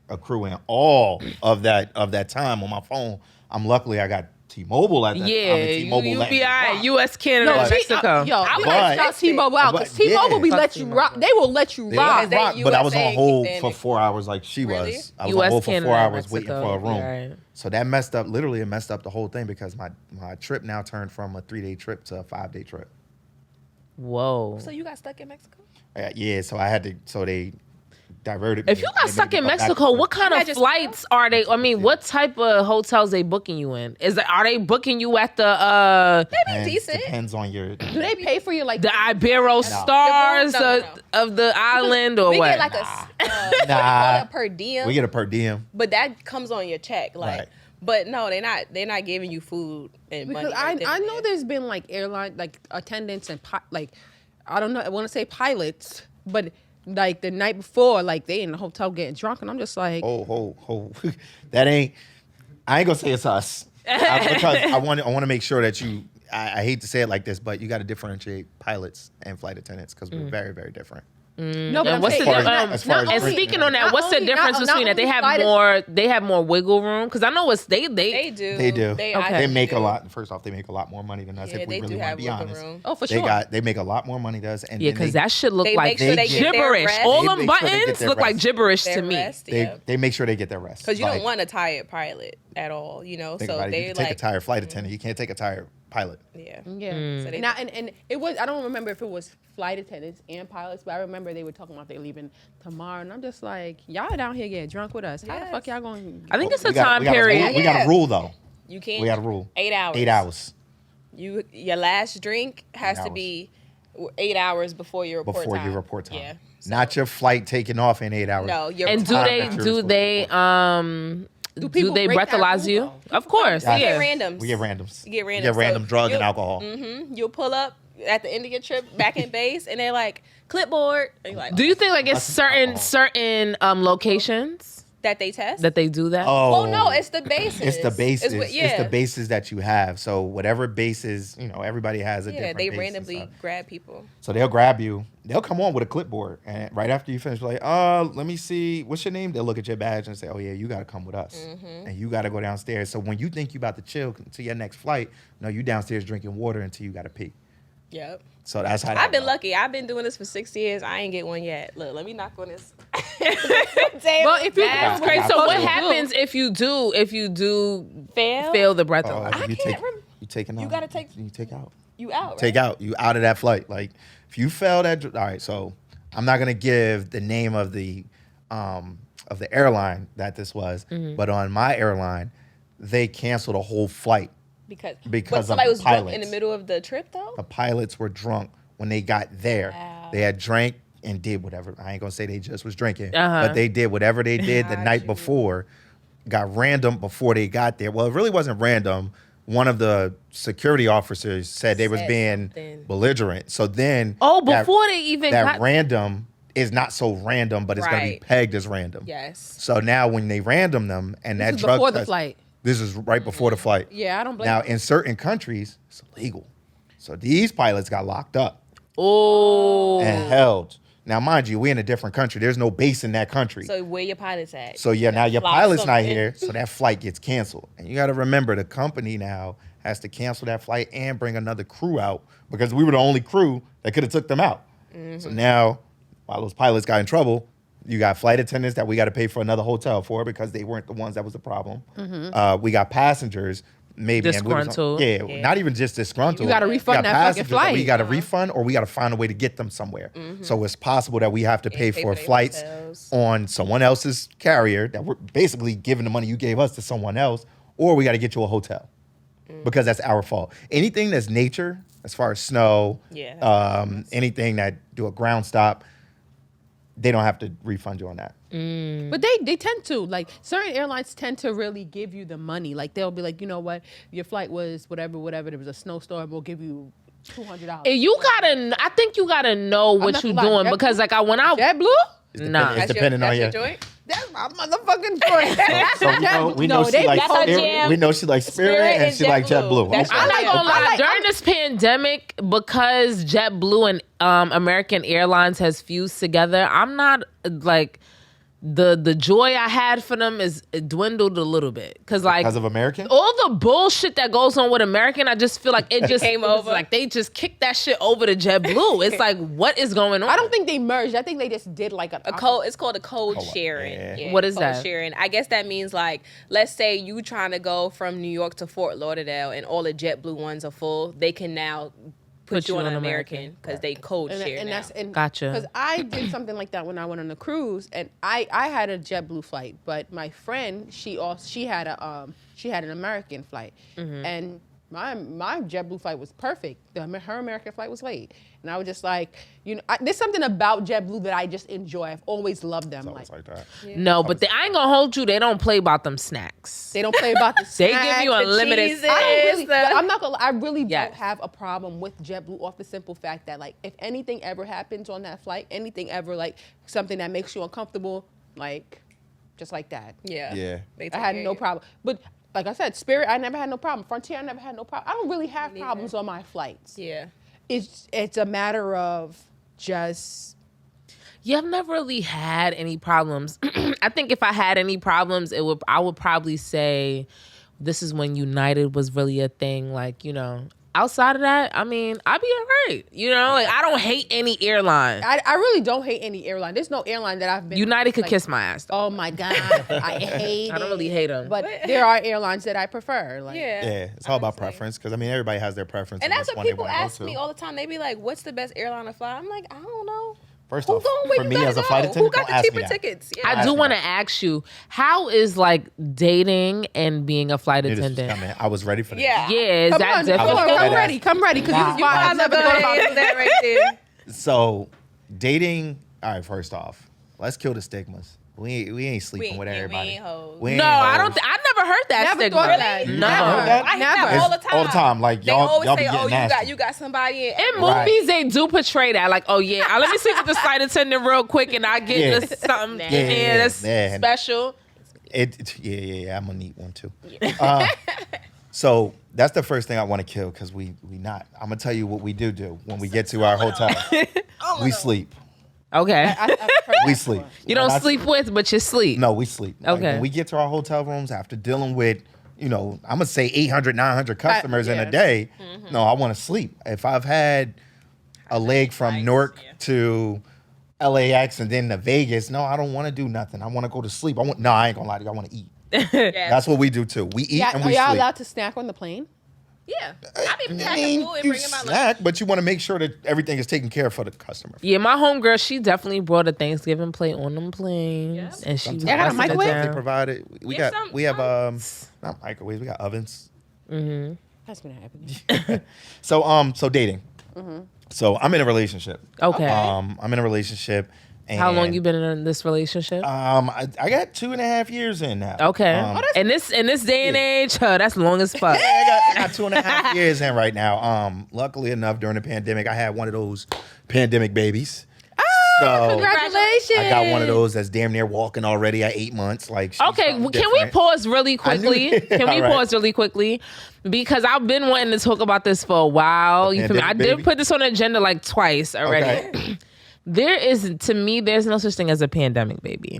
accruing all of that time on my phone. Luckily I got T-Mobile at that time. T-Mobile UBI, U.S., Canada, Mexico. I'm going to shout T-Mobile out because T-Mobile will let you rock. They will let you rock. But I was on hold for 4 hours like she was. I was on hold for 4 hours waiting for a room. Right. So that messed up the whole thing because my trip now turned from a 3-day trip to a 5-day trip. Whoa. So you got stuck in Mexico? Yeah, so I had to, so they diverted me. If you got stuck in Mexico, what kind of flights are they? I mean, what type of hotels they booking you in? Are they booking you at the? They be decent. Depends on your. Do they pay for your the Ibero Stars of the island or we what? We get a per diem. We get a per diem, but that comes on your check, like. Right. But no, they're not giving you food and money. I know there's been airline attendants and I don't know. I want to say pilots, but. The night before, they in the hotel getting drunk, and I'm just like, oh, that ain't. I ain't gonna say it's us because I want to make sure that you. I hate to say it like this, but you got to differentiate pilots and flight attendants because we're very, very different. No, but what's the difference? And speaking on that, what's the difference between that? They have more wiggle room because I know they do. They make a lot. First off, they make a lot more money than us. If we really want to be honest, oh for sure, they make a lot more money than us. And because that shit look like gibberish. All them buttons look like gibberish to me. They make sure they get their rest because you don't want a tired pilot at all. So they take a tired flight attendant. You can't take a tired pilot. Yeah. So now, and it was. I don't remember if it was flight attendants and pilots, but I remember they were talking about they're leaving tomorrow, and I'm just like, y'all down here getting drunk with us. How the fuck y'all going? I think it's a time period. We got a rule though. You can't. We got a rule. 8 hours. 8 hours. Your last drink has to be 8 hours before your report time. Before your report time. Yeah. So. Not your flight taking off in 8 hours. No, and do they breathalyze you? Of course. We get randoms. We get randoms. You get randoms. You get random drugs and alcohol. Mm-hmm. You'll pull up at the end of your trip back in base, and they're like, clipboard. And you're like, do you think like it's certain locations that they test? That they do that? Oh no, it's the bases. It's the bases. It's the bases that you have. So whatever bases, everybody has a different base. Yeah, they randomly grab people. So they'll grab you. They'll come on with a clipboard, and right after you finish, like, let me see, what's your name? They'll look at your badge and say, oh yeah, you got to come with us, and you got to go downstairs. So when you think you about to chill to your next flight, no, you downstairs drinking water until you got to pee. Yep. So that's how. I've been lucky. I've been doing this for 6 years. I ain't get one yet. Look, let me knock on this. Well, if that's crazy. So what happens if you do fail the breathalyzer? I can't remember. You taking out. You gotta take. You take out. You out. Right? Take out. You out of that flight. Like if you fail that. All right. So I'm not gonna give the name of the airline that this was, but on my airline, they canceled a whole flight. Because somebody was pilots. drunk in the middle of the trip, though? The pilots were drunk when they got there. Wow. They had drank and did whatever. I ain't going to say they just was drinking, but they did whatever they did the night before. Got random before they got there. Well, it really wasn't random. One of the security officers said they was being belligerent. So then... before they even got... random is not so random, but it's going to be pegged as random. Yes. So now when they random them and this that drug before test, the flight. This is right before the flight. Yeah, I don't blame Now, you. in certain countries, it's illegal. So these pilots got locked up. Oh. And held. Now, mind you, we're in a different country. There's no base in that country. So where your pilots at? So yeah, now your pilot's not here, so that flight gets canceled. And you got to remember, the company now has to cancel that flight and bring another crew out because we were the only crew that could have took them out. So now, while those pilots got in trouble, you got flight attendants that we got to pay for another hotel for because they weren't the ones that was the problem. We got passengers, maybe disgruntled. Not even just disgruntled. You got to refund that fucking flight. We got to refund, or we got to find a way to get them somewhere. So it's possible that we have to pay for flights on someone else's carrier that we're basically giving the money you gave us to someone else, or we got to get you a hotel because that's our fault. Anything that's nature, as far as snow, anything that do a ground stop, they don't have to refund you on that. But they tend to, like, certain airlines tend to really give you the money. Like, they'll be like, you know what, your flight was whatever, there was a snowstorm, we'll give you $200. I think you gotta know what you're doing because, like, when I JetBlue? It's depending on your joint? That's my motherfucking joint. So we know she likes Spirit. We know she likes Spirit and she likes JetBlue. I'm not gonna lie. During this pandemic, because JetBlue and American Airlines has fused together, I'm not like the joy I had for them is dwindled a little bit because of American, all the bullshit that goes on with American, I just feel like it just came over. Like they just kicked that shit over to JetBlue. It's like, what is going on? I don't think they merged. I think they just did like a code. It's called a code sharing. Yeah, what is code that? Sharing. I guess that means, like, let's say you trying to go from New York to Fort Lauderdale and all the JetBlue ones are full. They can now put you on an American because they code share now. Gotcha. Because I did something like that when I went on a cruise, and I had a JetBlue flight, but my friend she had an American flight, and my JetBlue flight was perfect. Her American flight was late, and I was just like, there's something about JetBlue that I just enjoy. I've always loved them. It's like that. Yeah. No, but I ain't gonna hold you. They don't play about them snacks. They don't play about the snacks. They give you unlimited. I'm not gonna lie, I really don't have a problem with JetBlue off the simple fact that, like, if anything ever happens on that flight, anything ever, like, something that makes you uncomfortable, like, just like that. Yeah. I had no problem. But like I said, Spirit, I never had no problem. Frontier, I never had no problem. I don't really have problems on my flights. Yeah. It's a matter of just... Yeah, I've never really had any problems. I think if I had any problems, I would probably say this is when United was really a thing. Like, outside of that, I mean, I'd be all right. Like, I don't hate any airline. I really don't hate any airline. There's no airline that I've been... United could kiss my ass, though. Oh, my God. I hate it. I don't really hate them. But there are airlines that I prefer. Like, it's all about preference because, I mean, everybody has their preference. And that's what people ask me all the time. They be like, what's the best airline to fly? I'm like, I don't know. First Who off, going where for you me gotta as a go? flight Who attendant, got don't the ask me cheaper that. tickets? Yeah. I do want to ask you, how is like dating and being a flight Knew this was attendant? coming. I was ready for this. Yeah. Yeah, is Come that on, different? come ready, because Nah. you I've never Go thought ahead about and that right there. So, dating. All right. First off, let's kill the stigmas. We ain't sleeping with everybody. We ain't hoes. We ain't No, I hoes. don't. I never heard that Never stigma. thought that. No. Never. heard that? I hear Never. that all the time. All the time. Like, They y'all always be say, getting "Oh, nasty. you got somebody." In Right. movies, they do portray that. Like, oh yeah, let me sleep with the flight attendant real quick, and I get Yeah. this something Yeah, that's yeah. special. Yeah. I'm gonna need one too. So that's the first thing I want to kill because we not. I'm gonna tell you what we do when we get to our hotel. We sleep. Okay, We sleep. you don't When I- sleep with, but you sleep. No, we sleep. Like, Okay. when we get to our hotel rooms after dealing with, I'm gonna say 800, 900 customers in yeah. a day. No, I want to sleep. If I've had a leg from Nice, Newark yeah. to LAX and then to Vegas, no, I don't want to do nothing. I want to go to sleep. I ain't gonna lie to you. I want to eat. Yeah. That's what we do too. We eat Yeah, and are we y'all sleep. allowed to snack on the plane? Yeah. I be I packing mean, food and you bringing my lunch. snack, but you want to make sure that everything is taken care of for the customer. Yeah, my homegirl, she definitely brought a Thanksgiving plate on them planes, Yeah. and she was Sometimes got a busting it microwave? They down. provide it. We Yeah, have not microwaves. We got ovens. That's gonna happen. So dating. So I'm in a relationship. Okay. I'm in a relationship. And, How long you been in this relationship? I got 2.5 years in now. Okay. Um, in this day and age, that's long as fuck. I got 2.5 years in right now. Luckily enough, during the pandemic, I had one of those pandemic babies. So Congratulations! I got one of those that's damn near walking already at 8 months. Like, she's Okay, something can we different. pause really quickly? it. Can we All right. pause really quickly? Because I've been wanting to talk about this for a while. You feel me? I pandemic did baby? put this on the agenda like twice already. Okay. There's no such thing as a pandemic baby.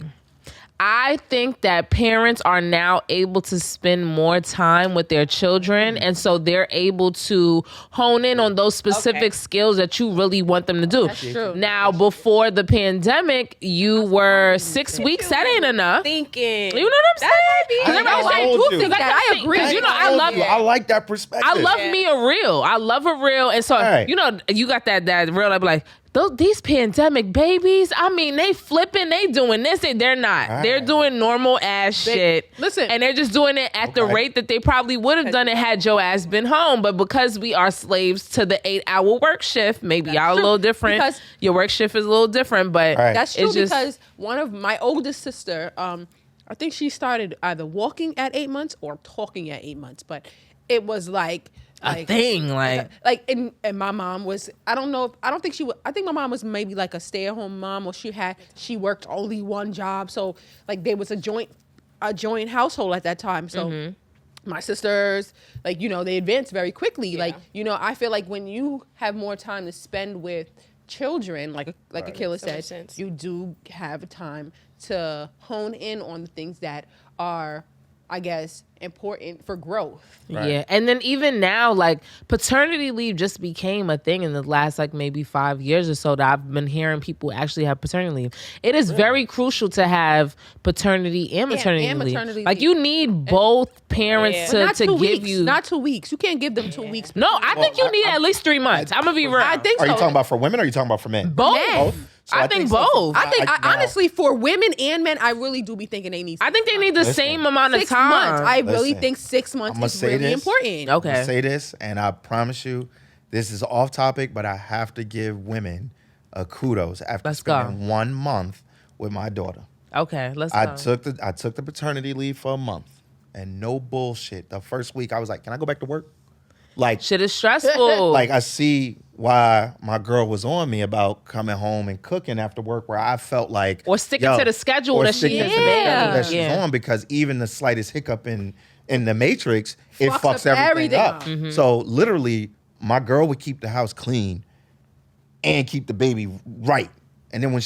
I think that parents are now able to spend more time with their children, and so they're able to hone in on those specific skills that you really want them to do. That's true. Now, before the pandemic, you were 6 weeks. That ain't enough. Thinking. You know what I'm saying? I Everybody know, say I told two you. things. I agree. Because you know I love I like that perspective. I love me a reel. I love a reel. And so, Right. you got that reel. I'd be like, these pandemic babies, I mean, they flipping, they doing this, and they're not. Right. They're doing normal ass shit. listen. And they're just doing it at the Okay. rate that they probably would have done it had your ass been home. But because we are slaves to the 8-hour work shift, maybe y'all a true. little different. Because- your work shift is a little different, but Right. That's true it's just, because one of my oldest sister, I think she started either walking at 8 months or talking at 8 months, but it was like a thing. and my mom was, I think my mom was maybe like a stay-at-home mom, or she worked only one job, so like there was a joint household at that time. So my sisters, like, they advanced very quickly. Yeah. Like, I feel like when you have more time to spend with children, like Akila So much said, sense. you do have time to hone in on the things that are, I guess, important for growth. Right. Yeah. And then even now, like, paternity leave just became a thing in the last, like, maybe 5 years or so that I've been hearing people actually have paternity leave. It is very crucial to have paternity and maternity and leave. maternity Like, leave. you need both parents Yeah. But not to 2 give weeks. you. Not 2 weeks. You can't give them 2 weeks. No, I think you need at least 3 months. I'm going to be real. I think Are so. you talking about for women or are you talking about for men? both. Men. So I think so. both. I think now- honestly, for women and men, I really do be thinking they need. I think they need the Listen. same amount of 6 time. months. I really Listen, think 6 months I'ma is say really this. important. Okay. I'm gonna say this, and I promise you, this is off topic, but I have to give women a kudos after Let's go. spending 1 month with my daughter. Okay, let's I go. took the paternity leave for a month, and no bullshit. The first week, I was like, "Can I go back to work?" Like, Shit is stressful. like I see why my girl was on me about coming home and cooking after work, where I felt like, Or sticking to the schedule or that she sticking is. to the schedule Yeah. that she's Yeah. on, because even the slightest hiccup in the matrix, it Fucks fucks up everything up. everything. So literally, my girl would keep the house clean and keep the baby right. And then when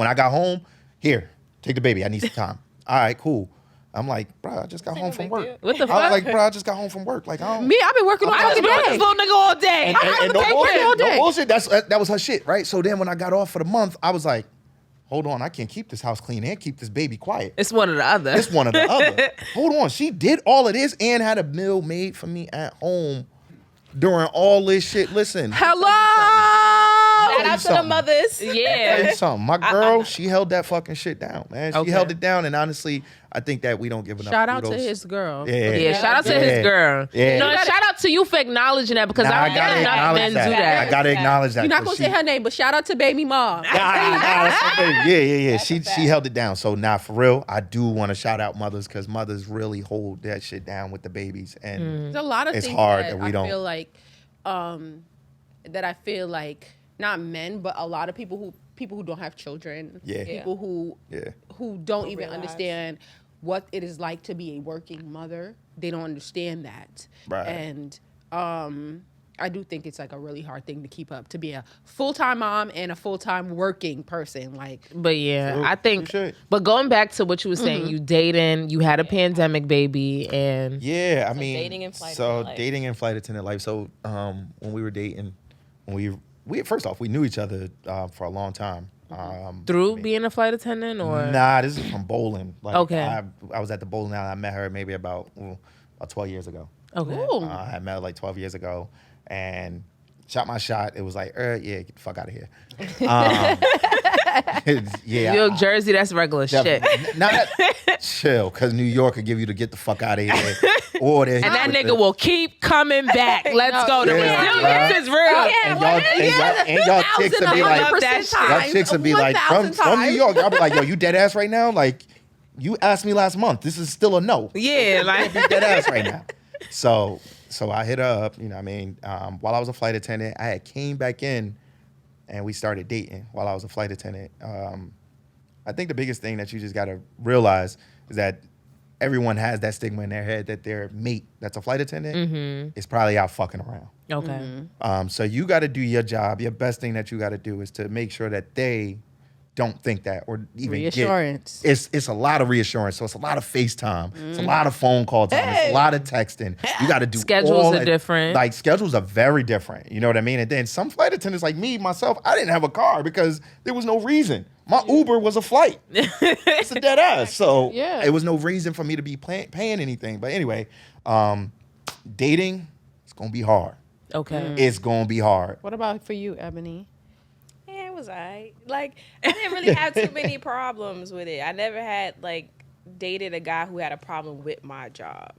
I got home, here, take the baby. I need some time. All right, cool. I'm like, bro, I just got home from big work. deal. What the I was fuck? like, bro, I just got home from work. Like, I don't. Me, I've been working all I just fucking been with day. this little nigga all day. And I no take bullshit, work all no day. bullshit. That was her shit, right? So then when I got off for the month, I was like, hold on, I can't keep this house clean and keep this baby quiet. It's one or the other. It's one or the other. Hold on, she did all of this and had a meal made for me at home during all this shit. Listen, Hello. Shout out to the mothers. Yeah. Tell you something. My girl, she held that fucking shit down, man. She Okay. held it down, and honestly, I think that we don't give enough Shout out to kudos. his girl. Yeah, shout out to his girl. Yeah. No, shout out to you for acknowledging that because I don't think enough men do that. I gotta acknowledge that. You're not gonna say her name, but shout out to baby mom. Yeah. She held it down. So now, for real, I do want to shout out mothers because mothers really hold that shit down with the babies, and There's a lot of it's things hard that that we I don't. feel like not men, but a lot of people who don't have children, Yeah. people who don't even understand what it is like to be a working mother. They don't understand that, Right. And I do think it's like a really hard thing to keep up, to be a full-time mom and a full-time working person. Like, But yeah, True. I think. Touche. But going back to what you were saying, you dating, you had a pandemic baby, and Yeah, I mean, dating and flight so attendant life. dating and flight attendant life. So when we were dating, we first off we knew each other for a long time. through being a flight attendant, or Nah, this is from bowling. Like, Okay. I was at the bowling alley. I met her maybe about 12 years ago. okay, ooh. I had met her like 12 years ago and shot my shot. It was like, yeah, get the fuck out of here. Yeah. New York, Jersey, that's regular shit. Not chill, because New York could give you to get the fuck out of here. Or And that nigga will keep coming back. Let's go. The Yeah, resilience is real. and y'all chicks would be like, 1,000% y'all chicks would be like, from 1,000 New York, y'all be like, yo, you dead ass right now? Like, you asked me last month. This is still a no. Yeah, like Be dead ass right now. So I hit her up, you know what I mean? While I was a flight attendant, I had came back in and we started dating while I was a flight attendant. I think the biggest thing that you just got to realize is that everyone has that stigma in their head that their mate that's a flight attendant is probably out fucking around. okay. So you got to do your job. Your best thing that you got to do is to make sure that they don't think that or even Reassurance. It's a lot of reassurance. So it's a lot of FaceTime. It's a lot of phone call time. It's a lot of texting. You got to do Schedules all are that. different. Like schedules are very different. You know what I mean? And then some flight attendants like me, myself, I didn't have a car because there was no reason. My Uber was a flight. It's a dead ass. So Yeah. it was no reason for me to be paying anything. But anyway, dating, it's going to be hard. Okay. It's going to be hard. What about for you, Ebony? Yeah, it was alright. Like, I didn't really have too many problems with it. I never had like dated a guy who had a problem with my job.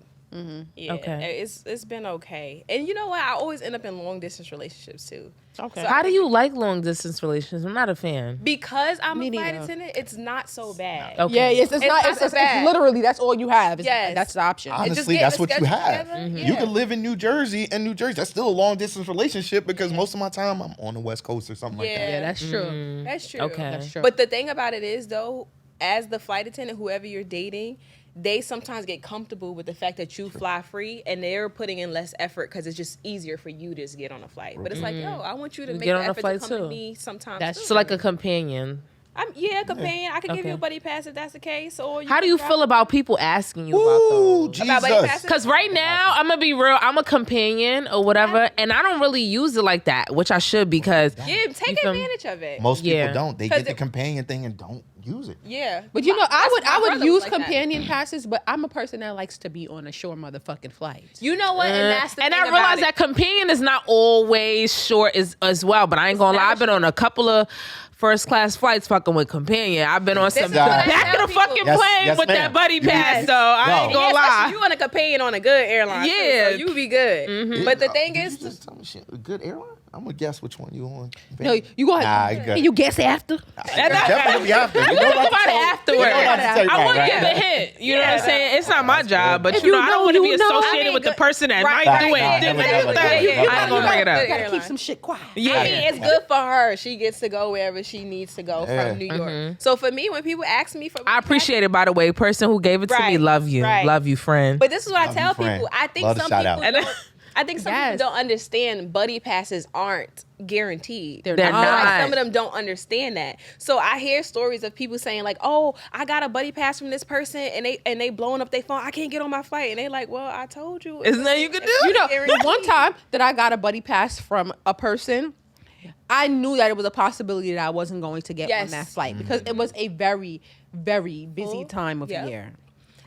Yeah, Okay. it's been okay. And you know what? I always end up in long distance relationships too. Okay. So How do you like long distance relations? I'm not a fan. Because I'm Me a flight neither. attendant, it's not so bad. Okay. Yeah, it's It's not. not It's, so it's bad. literally that's all you have. Yes. That's the option. just Honestly, getting that's the what you schedule have. together. You Yeah. can live in New Jersey, and New Jersey, that's still a long distance relationship because most of my time I'm on the West Coast or something like that. Yeah, that's true. That's true. Okay. That's true. But the thing about it is, though, as the flight attendant, whoever you're dating, they sometimes get comfortable with the fact that you fly free, and they're putting in less effort because it's just easier for you to just get on a flight. But it's like, yo, I want you to make Get the on a effort flight to come too. to me sometimes. That's too. So like a companion. Companion. I could give Okay. you a buddy pass if that's the case. Or How do you feel about people asking you Ooh, about those? Jesus. About buddy passes? Because right now, I'm going to be real, I'm a companion or whatever, and I don't really use it like that, which I should because... Yeah, take You feel me? advantage of it. Most Yeah. people don't. They 'Cause get the it- companion thing and don't use it. Yeah. But you know, I My would brother use was like that. companion passes, but I'm a person that likes to be on a short motherfucking flight. You know what? And that's the And thing I realize about that companion is not always short as well, but I ain't gonna lie, I've been on a couple of first class flights fucking with companion. I've been on some is what I back tell of the fucking people. Yes, plane yes, with ma'am. that buddy pass, Yes. so I Yo. ain't gonna Yeah, lie. especially you on a companion on a good airline. too, Yeah. so you be good. But the thing Did is, you just tell me shit, a good airline? I'm gonna guess which one you on. No, you go Nah, ahead. you good. Can you guess after? Definitely be after. You We'll know talk what about it afterwards. You know what I'm saying, I want to right, give a right. hint. You know what I'm saying? It's not my job, but If you know, you I know, don't want to be you know. associated I mean, with the good- person that right, might right, do it. right. Then Never, I never, ain't never. gonna bring it up. Good Gotta airline. keep some shit quiet. Yeah. I mean, it's good for her. She gets to go wherever she needs to go Yeah. from New York. So for me, when people ask me for, I appreciate it, by the way. Person who gave it to me, Right, love you. right. Love you, friend. But this is what I Love tell you, friend. people. I think Love the some shout people out. don't. I think some Yes. people don't understand buddy passes aren't guaranteed. They're They're I feel like not. some of them don't understand that. So I hear stories of people saying like, "Oh, I got a buddy pass from this person, and they blowing up their phone. I can't get on my flight." And they like, "Well, I told you." Isn't that you could do? You know, the Guaranteed. one time that I got a buddy pass from a person, I knew that it was a possibility that I wasn't going to get Yes. on that flight because it was a very, very busy time of Yeah. year.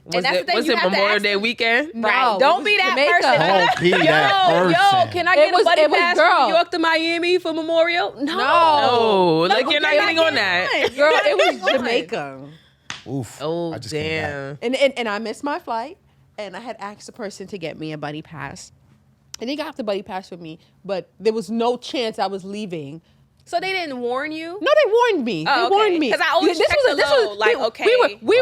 Was it Memorial Day weekend? Right. Don't be that person. Don't be that person. Can I get a buddy pass from New York to Miami for Memorial? No. Like, you're not getting on that. Girl, it was Jamaica. Oof. Oh, damn. And I missed my flight, and I had asked the person to get me a buddy pass. And they got the buddy pass for me, but there was no chance I was leaving. So they didn't warn you? No, they warned me. They warned me. Because I always check the low, like, okay. We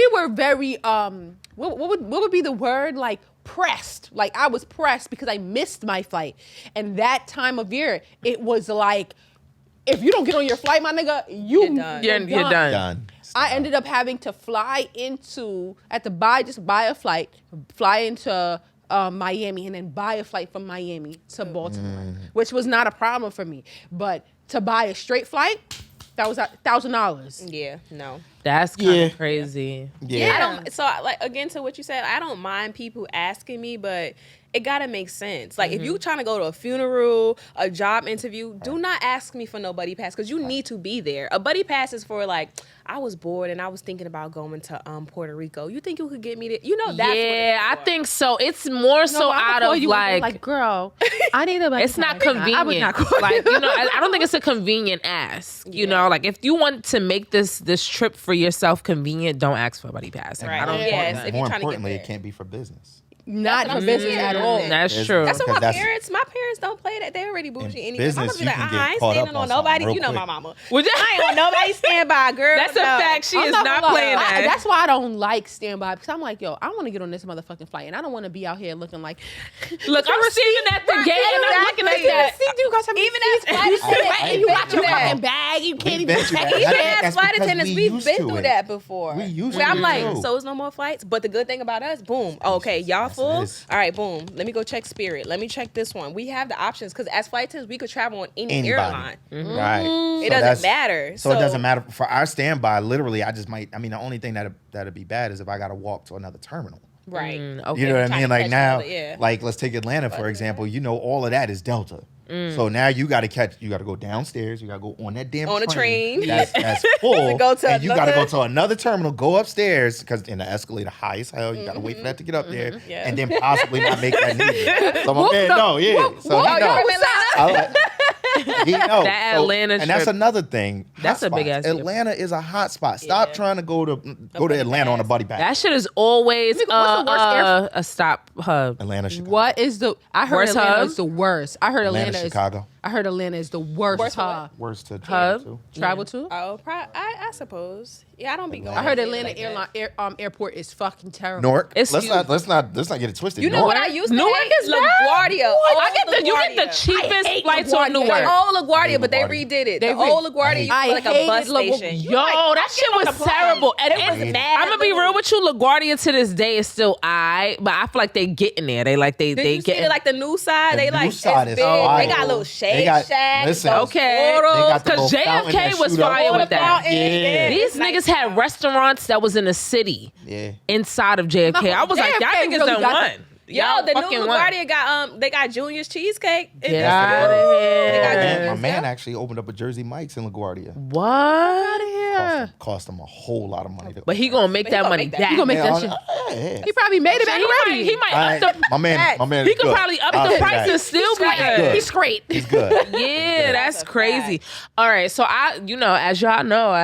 were very, what would be the word? Like, pressed. Like, I was pressed because I missed my flight. And that time of year, it was like, if you don't get on your flight, my nigga, you're done. You're done. I ended up having to just buy a flight, fly into Miami, and then buy a flight from Miami to Baltimore, which was not a problem for me. But to buy a straight flight, that was $1,000. Yeah, no. That's kind of crazy. Yeah. Again, to what you said, I don't mind people asking me, but it gotta make sense. Like, if you trying to go to a funeral, a job interview, do not ask me for no buddy pass, because you need to be there. A buddy pass is for, like, I was bored and I was thinking about going to Puerto Rico. You think you could get me there? You know, that's what it's for. I think so. It's more so out of like, girl, I need a buddy it's not pass. convenient. I would not call like, you know, I don't think it's a convenient ask. You know, like, if you want to make this trip for yourself convenient, don't ask for a buddy pass. Right. I don't want that. More importantly, it can't be for business. Not for business at all. That's true. That's what my parents don't play that. They're already bougie anyway. Business, My mama be you like, can get I ain't caught standing up on on nobody. something You know real my quick. mama. I ain't on nobody stand by, girl. That's a fact. She is not playing that. That's why I don't like standby, because I'm like, yo, I want to get on this motherfucking flight, and I don't want to be out here looking like. Look, I'm sitting at the gate and I'm looking at that. Even as flight attendants, You got your fucking bag. You can't even. even as flight attendants, we've been through it. that before. We used Where to I'm it, like, too. so it's no more flights. But the good thing about us, boom. Okay, y'all Yes, it full. is. All right, boom. Let me go check Spirit. Let me check this one. We have the options, because as flight attendants, we could travel on any Anybody. airline. Right. It doesn't matter. So it doesn't matter. For our standby, literally, the only thing that'd be bad is if I got to walk to another terminal. Right. Okay. You know what I Trying mean? to Like, catch now, another, yeah. like, let's take Atlanta, for example. You know, all of that is Delta. So now you got to go downstairs. You got to go on that damn On a train. That's full. go to and you got to another- go to another terminal, go upstairs, because in the escalator high as hell, you got to wait for that to get up there, Yeah. and then possibly not make that neither. So my man, So he knows. He knows. That Atlanta and that's trip. another thing. That's a big ass trip. Atlanta is a hot spot. Stop trying to go to Atlanta on a buddy pass. That shit is always What's the worst a stop hub. Atlanta, Chicago. What is the? I heard Worst Atlanta hub? is the worst. I heard Atlanta, Atlanta is. Chicago. I heard Atlanta is the worst Worst hub. Worst to Hub? travel to. Travel to. Oh, I suppose. Yeah, I don't be going. I heard to Atlanta like that. airport is fucking terrible. Newark. It's Let's huge. not get it twisted. You know what I used to Newark hate? is bad? LaGuardia. You get the cheapest hate flights on LaGuardia. Newark. The old LaGuardia, but they LaGuardia. redid it. They The old LaGuardia used to I be like a bus hated station. Yo, That shit was terrible. And was mad I'm gonna be real with you. LaGuardia to this day is still but I feel like they getting there. They Did you see get it, like the new side? The they new like side it's is big. fire. They got little shade They got- shacks. listen, those Okay. portals. They got the Because little fountain JFK that was shoot up. fire with that. Fountain. Yeah. These niggas had restaurants that was in the city Yeah. inside of JFK. I was like, y'all JFK niggas really done got won. Yo, Y'all the fucking new won. LaGuardia got they got Junior's cheesecake. Get out of here. My man actually opened up a Jersey Mike's in LaGuardia. What? Cost him a whole lot of money. But he gonna make that money back. He gonna make that shit. Yeah. He probably made it back already. He might up the. My man. He is could good. probably up I'll the say price that. and still be good. good. He's great. He's good. Yeah, that's a crazy. fact. All right, so as y'all know, I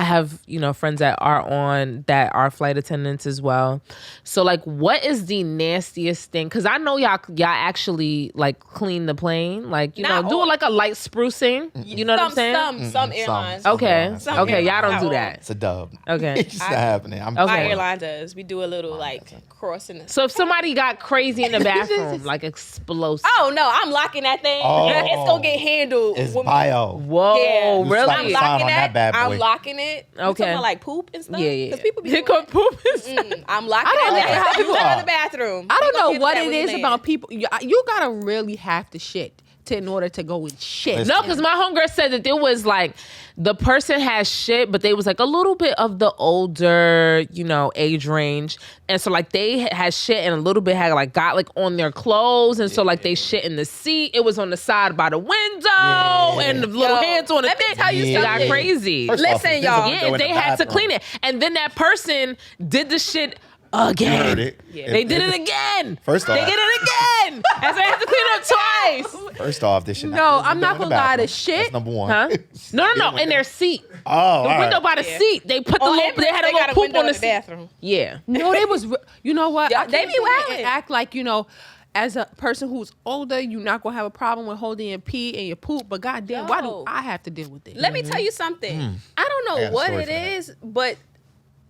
have, friends that are flight attendants as well. So like, what is the nastiest thing? Cause I know y'all actually like clean the plane, like, Not do all. like a light sprucing. You know what I'm saying? Some airlines. Okay. Some Okay. Y'all don't airlines. do that. It's a dub. Okay. It's just not happening. I'm Okay. My airline does. We do a little like crossing. So if somebody got crazy in the bathroom, like explosive. Oh no, I'm locking that thing. Oh. It's gonna get handled. It's when we- bio. Whoa, Yeah. really? Slap I'm the sign locking on that bad boy. I'm locking it. You Okay. talking about like poop and stuff? Yeah. Because people be They doing go it. poop. I'm locking I don't that know how thing. people You are. in the bathroom. I You don't gonna know get what that it when you is land. about people. You gotta really have to shit in order to go and shit. No, because my homegirl said that there was like the person has shit, but they was like a little bit of the older, age range, and so like they had shit and a little bit had like got like on their clothes, and so like they shit in the seat. It was on the side by the window, and the little hands on the thing. Let me tell you It got something. crazy. Listen, y'all. Yeah, they had to clean it, and then that person did the shit again. You heard it. Yeah. They did it again. First off, they did it again, and so they had to clean up twice. First off, this shit. No, I'm not gonna lie to That's shit. number one. Huh? No, in their seat. Oh, The window by the seat. They put the little. They had a little poop on the seat. bathroom. Yeah. No, they was. You know what? Yeah, I they can't be sit here wildin'. and act like as a person who's older, you're not gonna have a problem with holding your pee and your poop. But goddamn, why do No. I have to deal with it? Let me tell you something. I don't I know got a what story it for that. is, but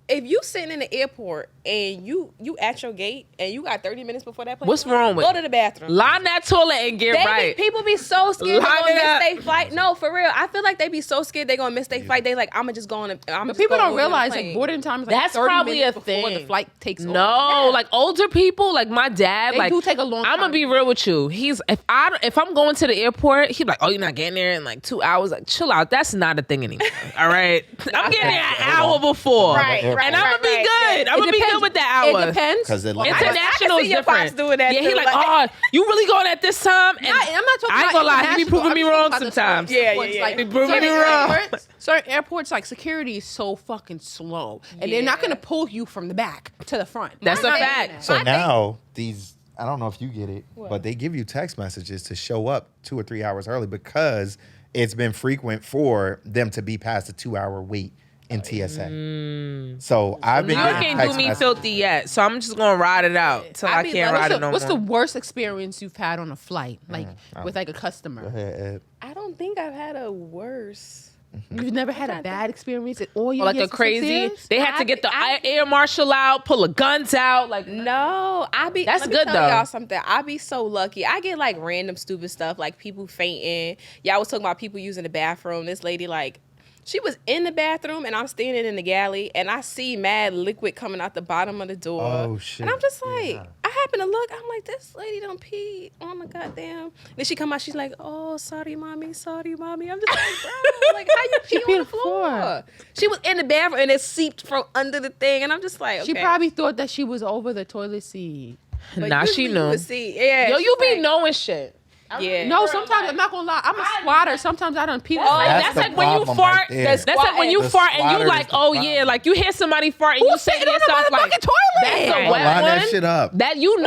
if you sitting in the airport and you at your gate and you got 30 minutes before that plane, What's wrong with go it? to the bathroom. Line that toilet and get right. People be so scared Line they're it gonna up. miss their flight. No, for real. I feel like they be so scared they're gonna miss their flight. They like, I'ma just go on. But people don't realize like boarding time is like That's 30 probably minutes a before the thing. flight takes off. No, like older people, like my dad, They like do take a long I'm gonna time. be real with you. He's if I'm going to the airport, he's like, oh, you're not getting there in like 2 hours. Like, chill out. That's not a thing anymore. All right, I'm getting there an hour before, Right, and I'm gonna be good. I'm It gonna be depends. good with that hour. It depends. Because it International is see your pops different. doing that Yeah, he too, like, like- oh, you really going at this time? And I'm not talking I ain't about gonna lie, he be international. proving me I'm wrong talking about the sometimes. certain Yeah, airports, yeah. like, He proving certain me wrong. certain airports, like security is so fucking slow, and they're not gonna pull you from the back to the front. That's a They're not doing fact. that. So now these, I don't know if you get it, but they give you text messages to show up 2 or 3 hours early because it's been frequent for them to be past a 2-hour wait in TSA. So I've been New York getting ain't do text me messages. filthy yet, so I'm just gonna ride it out till I can't ride it no What's more. the worst experience you've had on a flight, like with like a Go customer? ahead, Ed. I don't think I've had a worse. You've never had a bad experience at all your Or like years a of 6 crazy. years? They had to get the air marshal out, pull the guns out. Like No, That's let me good, tell though. y'all something. I be so lucky. I get like random stupid stuff, like people fainting. Y'all was talking about people using the bathroom. This lady, like, she was in the bathroom and I'm standing in the galley and I see mad liquid coming out the bottom of the door. Oh, shit. And I'm just like, I happen to look. I'm like, this lady don't pee on the goddamn. Then she come out. She's like, oh, sorry, mommy. Sorry, mommy. I'm just like, bro, like, how you pee on the floor? She was in the bathroom and it seeped from under the thing. And I'm just like, okay. She probably thought that she was over the toilet seat. But nah, she usually you knew. would see. Yeah. Yo, she's you be like, knowing shit. Yeah. No, sometimes I'm not gonna lie. I'm a squatter. Sometimes I don't pee. That's the like when you problem fart. right there. That's like when you The fart and you squatter like, is the oh problem. yeah, like you hear somebody fart and you say to sitting on the yourself like, motherfucking toilet? that's a Right. wet Line one. that shit up. That you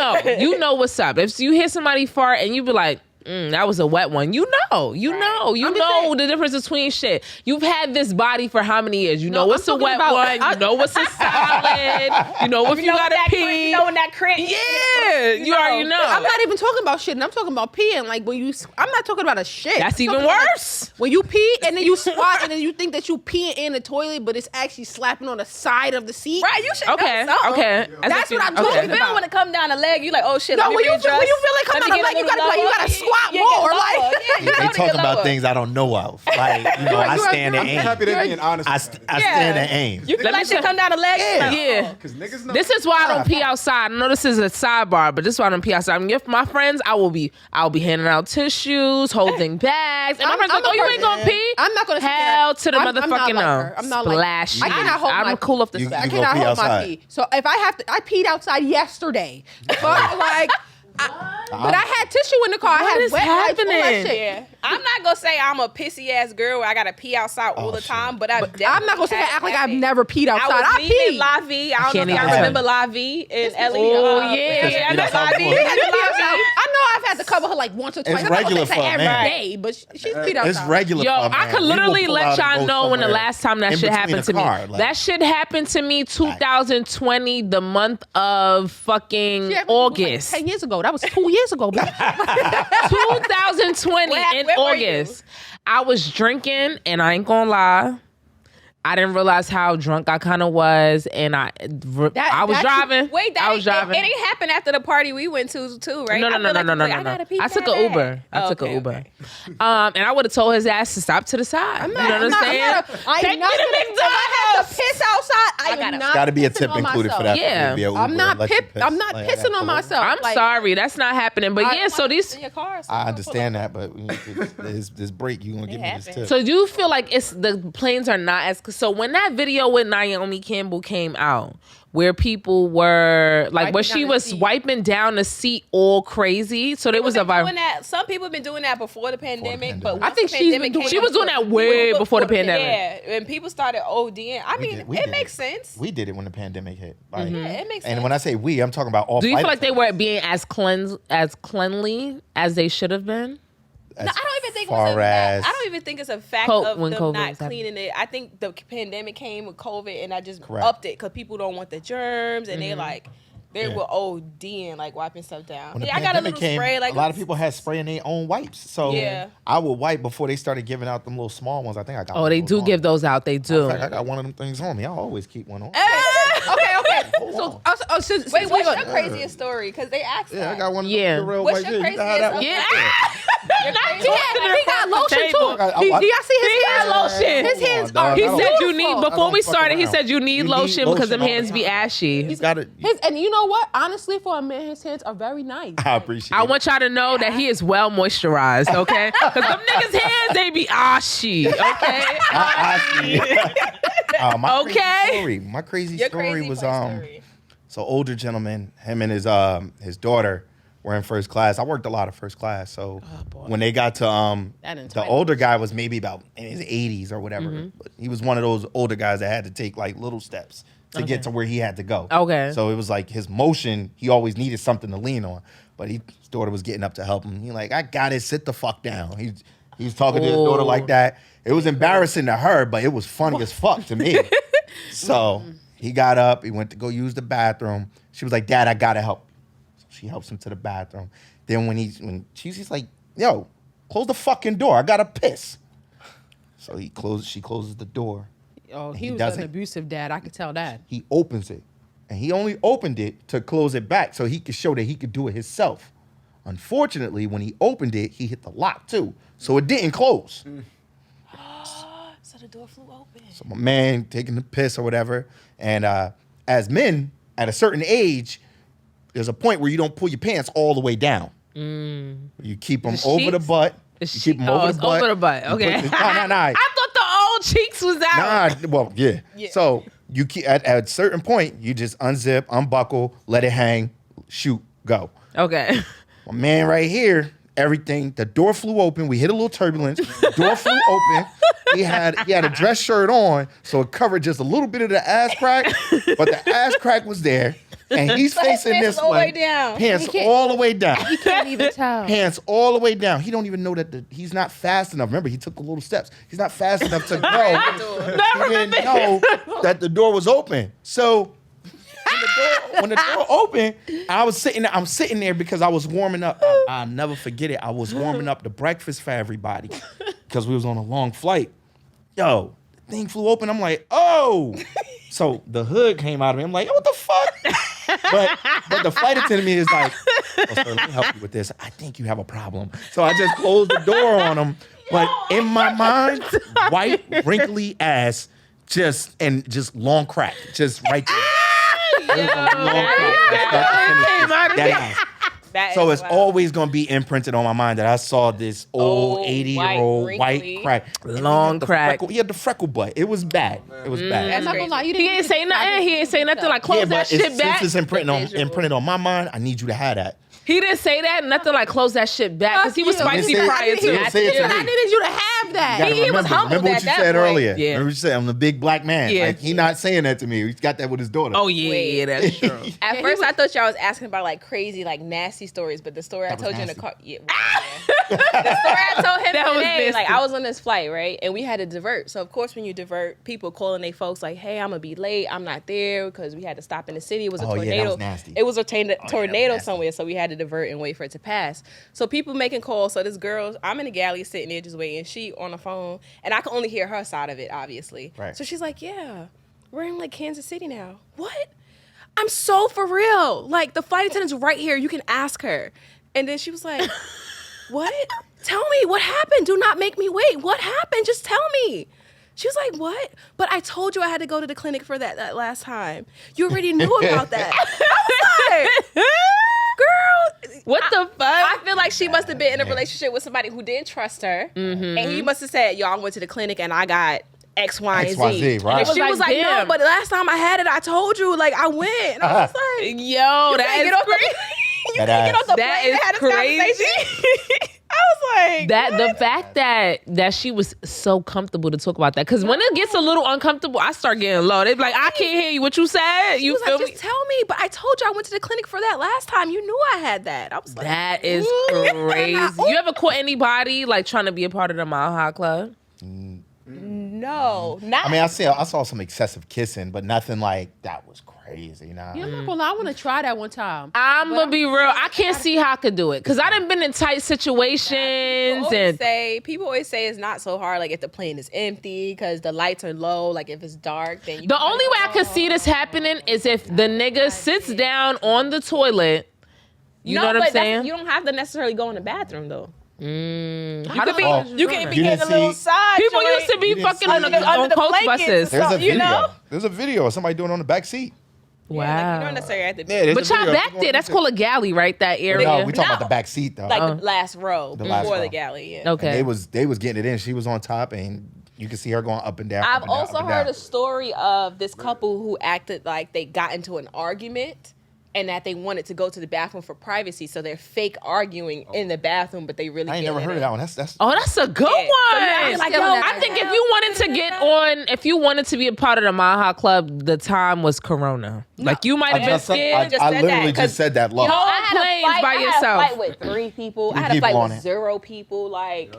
know what's up. If you hear somebody fart and you be like, that was a wet one. You know the difference between shit. You've had this body for how many years? You know No, what's I'm a talking wet about- one. You know what's a solid. You know if you gotta pee. You know when that cramp. Yeah, you already know. I'm not even talking about shit. I'm talking about peeing. Like when you, I'm not talking about a shit. That's I'm even talking about, worse. when you pee and then you squat and then you think that you peeing in the toilet, but it's actually slapping on the side of the seat. Right, you should Okay, know something. okay. That's what I'm You talking feel about. when it come down the leg, you like, oh shit. No, let me when you feel readjust. it come Let down me the get leg, a you gotta little play. You lower. gotta squat Yeah, more. get Like lower. Yeah, you They know to talking get about lower. things I don't know of. Like, I stand and I'm aim. Happy they being honest. I about it. stand and aim. You feel Let me like shit say- come down the leg? Yeah. Yeah. Because niggas know. This is why I don't pee outside. I know this is a sidebar, but this is why I don't pee outside. I mean, if my friends, I'll be handing out tissues, holding bags, and my friends I'm like, oh, the you ain't person- gonna pee? I'm not gonna sit there. Hell to the I'm not motherfucking like no. her. I'm not like her. Splash. I cannot hold I'm my cool off the You- side. I you cannot go pee hold my outside. pee. So if I have to, I peed outside yesterday. But like, but I had tissue in the car. I What had is wet wipes, all that happening? shit. Yeah. I'm not gonna say I'm a pissy ass girl where I gotta pee outside all the shit. time, but I'm not gonna sit here and act like I've never peed outside. I was I leaving peed. La Vie. I don't know can't if y'all even- remember La Vie and Ellie. Oh, yeah. I know That's La how Vie. it was. I know La Vie. I know I've had to cover her like once or twice. I'm not regular gonna say for a every man. day, but she's peed outside. It's regular. Yo, for a I man. could We will literally pull let out and y'all go know when the somewhere last time that in shit between happened a to me. car, like- That shit happened to me 2020, the month of fucking She happened to me, like, August. 10 years ago. That was 2 years ago, bitch. Where 2020 in were you? August. I was drinking, and I ain't gonna lie. I didn't realize how drunk I kind of was, and I was driving. Wait, I was driving. It ain't happened after the party we went to too, right? No. I feel like you was like, I gotta pee I took that an Uber. bad. I Oh, took an okay, Uber. okay. And I would have told his ass to stop to the side. You know what I'm saying? I Take ain't not me to gonna, if I have to McDonald's. piss outside, I Got to be a tip included for that. Yeah. I'm not pissing on myself. I'm sorry, that's not happening. But so these. I understand that, but this break, you gonna give me this tip. So do you feel like the planes are not as so when that video with Naomi Campbell came out, where people were like, where she was wiping down the seat all crazy. So there was a viral. Some people have been doing that before the pandemic, but I think she was doing that way before the pandemic. Yeah, and people started ODing. I mean, it makes sense. We did it when the pandemic hit. Like, Yeah, it makes sense. And when I say we, I'm talking about all. Do you feel like they were being as cleanly as they should have been? No, I don't even think I don't even think it's a fact of them COVID not cleaning it. I think the pandemic came with COVID, and I just upped it because people don't want the germs, and they were ODing, like wiping stuff down. When I got a little spray. Like a lot of people had spray in their own wipes, so I would wipe before they started giving out them little small ones. I think I got. Oh, they do give those out. They do. I got one of them things on me. I always keep one on. Okay. So, wait, what's your craziest story? Because they asked. Yeah, I got one. Yeah. Of them What's right your there. craziest? He got lotion too. Do y'all see his hands? Lotion. His hands are. He said you beautiful. need before we started. He said you need lotion because them hands be ashy. He's got it. And you know what? Honestly, for a man, his hands are very nice. I appreciate. I want y'all to know that he is well moisturized, okay? Because them niggas' hands, they be ashy, okay? My crazy story was so older gentleman, him and his daughter were in first class. I worked a lot of first class, so when they got to the older guy was maybe about in his 80s or whatever. But he was one of those older guys that had to take like little steps to get to where he had to go. Okay. So it was like his motion, he always needed something to lean on. But his daughter was getting up to help him. He like, I got it, sit the fuck down. He's talking to his daughter like that. It was embarrassing to her, but it was funny as fuck to me. So he got up, he went to go use the bathroom. She was like, Dad, I gotta help. So she helps him to the bathroom. Then when she's like, yo, close the fucking door. I gotta piss. So she closes the door. Oh, he was an abusive dad. I could tell that. He opens it. And he only opened it to close it back so he could show that he could do it himself. Unfortunately, when he opened it, he hit the lock too. So it didn't close. So the door flew open. So my man taking the piss or whatever. And as men, at a certain age, there's a point where you don't pull your pants all the way down. You keep them over the butt. You keep them over the butt. Over the butt. Okay. Nah. I thought the old cheeks was out. Nah, well, yeah. So you keep at a certain point, you just unzip, unbuckle, let it hang, shoot, go. Okay. My man right here, everything, the door flew open. We hit a little turbulence. The door flew open. He had a dress shirt on, so it covered just a little bit of the ass crack, but the ass crack was there. And he's facing this way. Pants all the way down. You can't even tell. Pants all the way down. He don't even know that he's not fast enough. Remember, he took the little steps. He's not fast enough to go. He didn't know that the door was open. So when the door opened, I'm sitting there because I was warming up. I'll never forget it. I was warming up the breakfast for everybody because we was on a long flight. Yo, the thing flew open. I'm like, oh. So the hood came out of me. I'm like, oh, what the fuck? But the flight attendant is like, oh, sir, let me help you with this. I think you have a problem. So I just closed the door on him. But in my mind, white, wrinkly ass, just long crack, just right there. So it's always going to be imprinted on my mind that I saw this old 80-year-old white crack. Long crack. He had the freckle butt. It was bad. It was bad. I'm not gonna lie, He ain't say nothing. He ain't say nothing like close that shit back. Since it's imprinted on my mind, I need you to have that. He didn't say that. Nothing like close that shit back because he was spicy prior to. I needed you to have that. He was humble. Remember what you said earlier. Yeah. Remember what you said? I'm the big black man. Yeah. Like, he not saying that to me. He's got that with his daughter. Oh yeah, that's true. At first, I thought y'all was asking about like crazy, like nasty stories, but the story I told you in the car, the story I told him today, like I was on this flight, right, and we had to divert. So of course, when you divert, people calling their folks like, "Hey, I'm gonna be late. I'm not there because we had to stop in the city. It was a tornado. Yeah, that was nasty. It was a tornado somewhere, so we had to divert and wait for it to pass. So people making calls. So this girl, I'm in the galley sitting there just waiting. She on the phone, and I can only hear her side of it, obviously. Right. So she's like, "Yeah, we're in like Kansas City now. What? I'm so for real. Like the flight attendant's right here. You can ask her." And then she was like, "What? Tell me what happened. Do not make me wait. What happened? Just tell me." She was like, what? But I told you I had to go to the clinic for that last time. You already knew about that. I was like, girl. What the fuck? I feel like she must have been in a relationship with somebody who didn't trust her. And he must have said, yo, I went to the clinic and I got X, Y, and Z. XYZ, right. And she was like, no, damn. but the last time I had it, I told you, like, I went. And I was like, Yo, that is crazy. You can't get off the That plane is and have this crazy. conversation. I was like, That what? the fact that she was so comfortable to talk about that, because when it gets a little uncomfortable, I start getting low. They be like, I can't hear you. What you said? She You was feel like, me? just tell me. But I told you I went to the clinic for that last time. You knew I had that. I was like, That is crazy. You ever caught anybody like trying to be a part of the Mile High Club? no, not. I mean, I saw some excessive kissing, but nothing like that was crazy. Nah. I'm not gonna lie, I want to try that one time. I'm gonna be real. I can't see how I could do it because I done been in tight situations and People always say it's not so hard. Like if the plane is empty because the lights are low. Like if it's dark, then you the only way I could see this happening is if the nigga sits down on the toilet. You know what I'm saying? You don't have to necessarily go in the bathroom though. How You the could be, fuck- you can be You getting didn't a little see- side. People joint. used to be You didn't fucking see- on Under the coach blankets buses. and There's a you video. know? There's a video of somebody doing it on the back seat. Wow. Yeah, like, you don't necessarily have to be Yeah, there's But a y'all video. back there. That's called a galley, right? That area. No, we talking about No. the back seat though. like the last row last before row. the galley. Yeah. Okay. And they was getting it in. She was on top, and you could see her going up and down. I've up and down, also up and heard down. a story of this couple who acted like they got into an argument and that they wanted to go to the bathroom for privacy, so they're fake arguing in the bathroom, but they really. I ain't never heard of that one. That's Oh, that's a good Yeah. one. So now you're like, yo, I think if you wanted to get on, if you wanted to be a part of the Mile High Club, the time was Corona. Like you might have been scared. just I said literally that, 'cause, just said that. Love. Yo, I had planes a fight. by I had a yourself. fight with 3 people. I had a people fight on with it. 0 people. Like,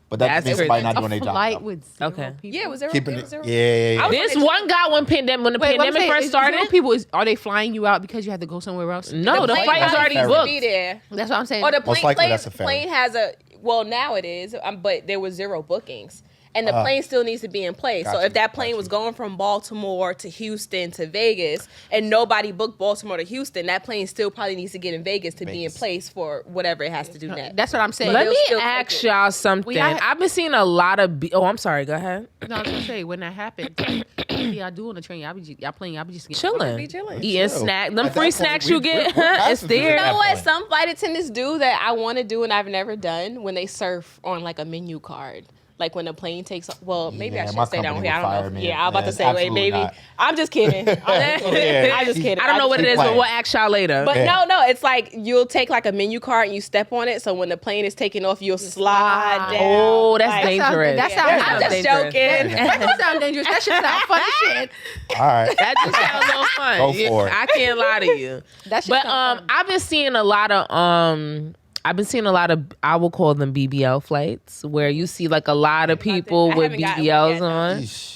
But that That's means crazy. somebody not A doing their job. flight though. with 0 Okay. people. yeah, it was 0. Keeping it it. was 0. Yeah. I was This one guy when the Wait, what I'm pandemic saying, first is 0 started. people are they flying you out because you had to go somewhere else? No, the plane flight was has already to booked. Be there. That's what I'm saying. Or the Most plane, likely that's a ferry. plane has a, well, now it is, but there was 0 bookings. And the plane still needs to be in place. So Gotcha, if that plane gotcha. was going from Baltimore to Houston to Vegas and nobody booked Baltimore to Houston, that plane still probably needs to get in Vegas to be in Vegas. place for whatever it has to do next. That's what I'm saying. Let they'll me still take ask it. y'all something. Well, y'all- I've been seeing a lot of. Oh, I'm sorry. Go ahead. No, I was gonna say when that happens, what y'all do on the train? Y'all be just getting Chilling, be chilling. eating Chill. snack. At Them that free point, snacks we- you get, we're it's passengers there. at You know what point. some flight attendants do that I want to do and I've never done when they surf on like a menu card. Like when the plane takes off. Well, maybe Yeah, I my should stay down company here. I would don't fire know. me. Yeah, I'm about Yeah, to say, wait, absolutely maybe. not. I'm just kidding. I'm just kidding. I don't know what it is, but playing. we'll ask y'all later. But Yeah. no, it's like you'll take like a menu card and you step on it. So when the plane is taking off, you'll slide down. Oh, that's Like, dangerous. that sounds- I'm that just dangerous. joking. That don't sound dangerous. That shit sound fun as shit. All right. That just sounds a little fun. Go for it. I can't lie to you. That shit But sound fun. I've been seeing a lot of I will call them BBL flights where you see like a lot of people I with haven't gotten BBLs one on. Yeesh.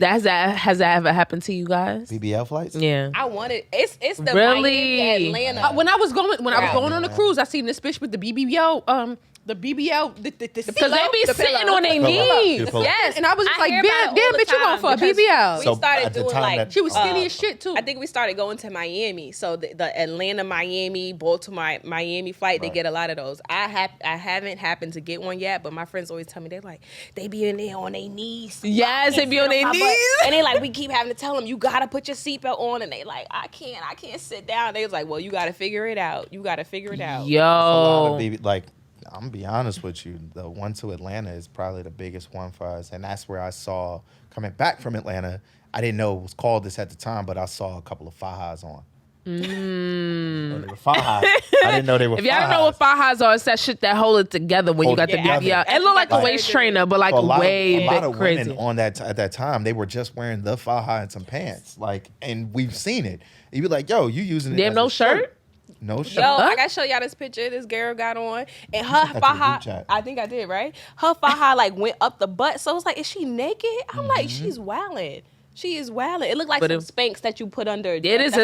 Has that ever happened to you guys? BBL flights? Yeah. I wanted it's the Really? Miami Atlanta. When I was going Right. on a cruise, I seen this bitch with the BBL, the BBL, the Because they pillow, be the sitting pillow. on their Pillow. knees. The pillow. Yes, And I was just like, hear damn, about it all damn, the bitch, you going time for a because BBL? We So started at the doing time like that- She was skinny as shit too. I think we started going to Miami. So the Atlanta, Miami, Baltimore, Miami flight, they Right. get a lot of those. I haven't happened to get one yet, but my friends always tell me they're like, they be in there on their knees. Yes, they be on their my butt. knees. And they like, we keep having to tell them, you gotta put your seatbelt on. And they like, I can't sit down. They was like, well, you gotta figure it out. You gotta figure it out. A lot Yo. of BB like, I'm gonna be honest with you. The one to Atlanta is probably the biggest one for us, and that's where I saw coming back from Atlanta. I didn't know it was called this at the time, but I saw a couple of Fajas on. They were Fajas. I didn't know they were. If y'all don't know what Fajas are, it's that shit that hold it together when Hold you it got the together. BBL. It look like a Like- waist trainer, but like So a way lot big of crazy. women on that at that time, they were just wearing the Faja and some pants, like, and we've seen it. You be like, yo, you using it? Damn, as no a shirt? No shirt. Yo, I gotta show y'all this picture this girl got on, and her the group faja. chat. I think I did right. Her faja like went up the butt, so it's like, is she naked? I'm Mm-hmm. like, she's wildin'. She is wildin'. It looked like But some it- Spanx that you put under. It is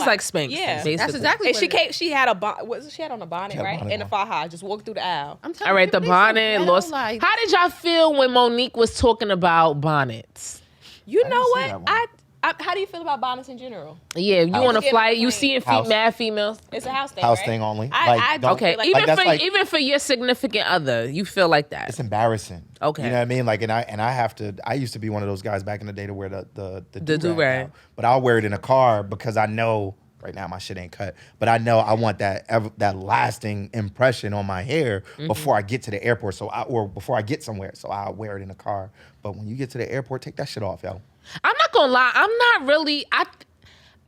like Spanx. Yeah. basically. That's exactly And what she it is. came. She had a bonnet. She had on a bonnet, She had a right? bonnet And a on. faja. Just walked through the aisle. I'm telling All right, you, the they so bonnet ghetto, lost. like- How did y'all feel when Monique was talking about bonnets? You know see what? that one. How do you feel about bonnets in general? Yeah, you on a flight, you see mad females. It's a house thing, House right? thing only. Okay, like even for your significant other, you feel like that. It's embarrassing. Okay. You know what I mean? Like, and I have to. I used to be one of those guys back in the day to wear the do-rag. But I'll wear it in a car because I know right now my shit ain't cut. But I know I want that lasting impression on my hair before I get to the airport. Or before I get somewhere. So I'll wear it in a car. But when you get to the airport, take that shit off, yo. I'm not gonna lie. I'm not really.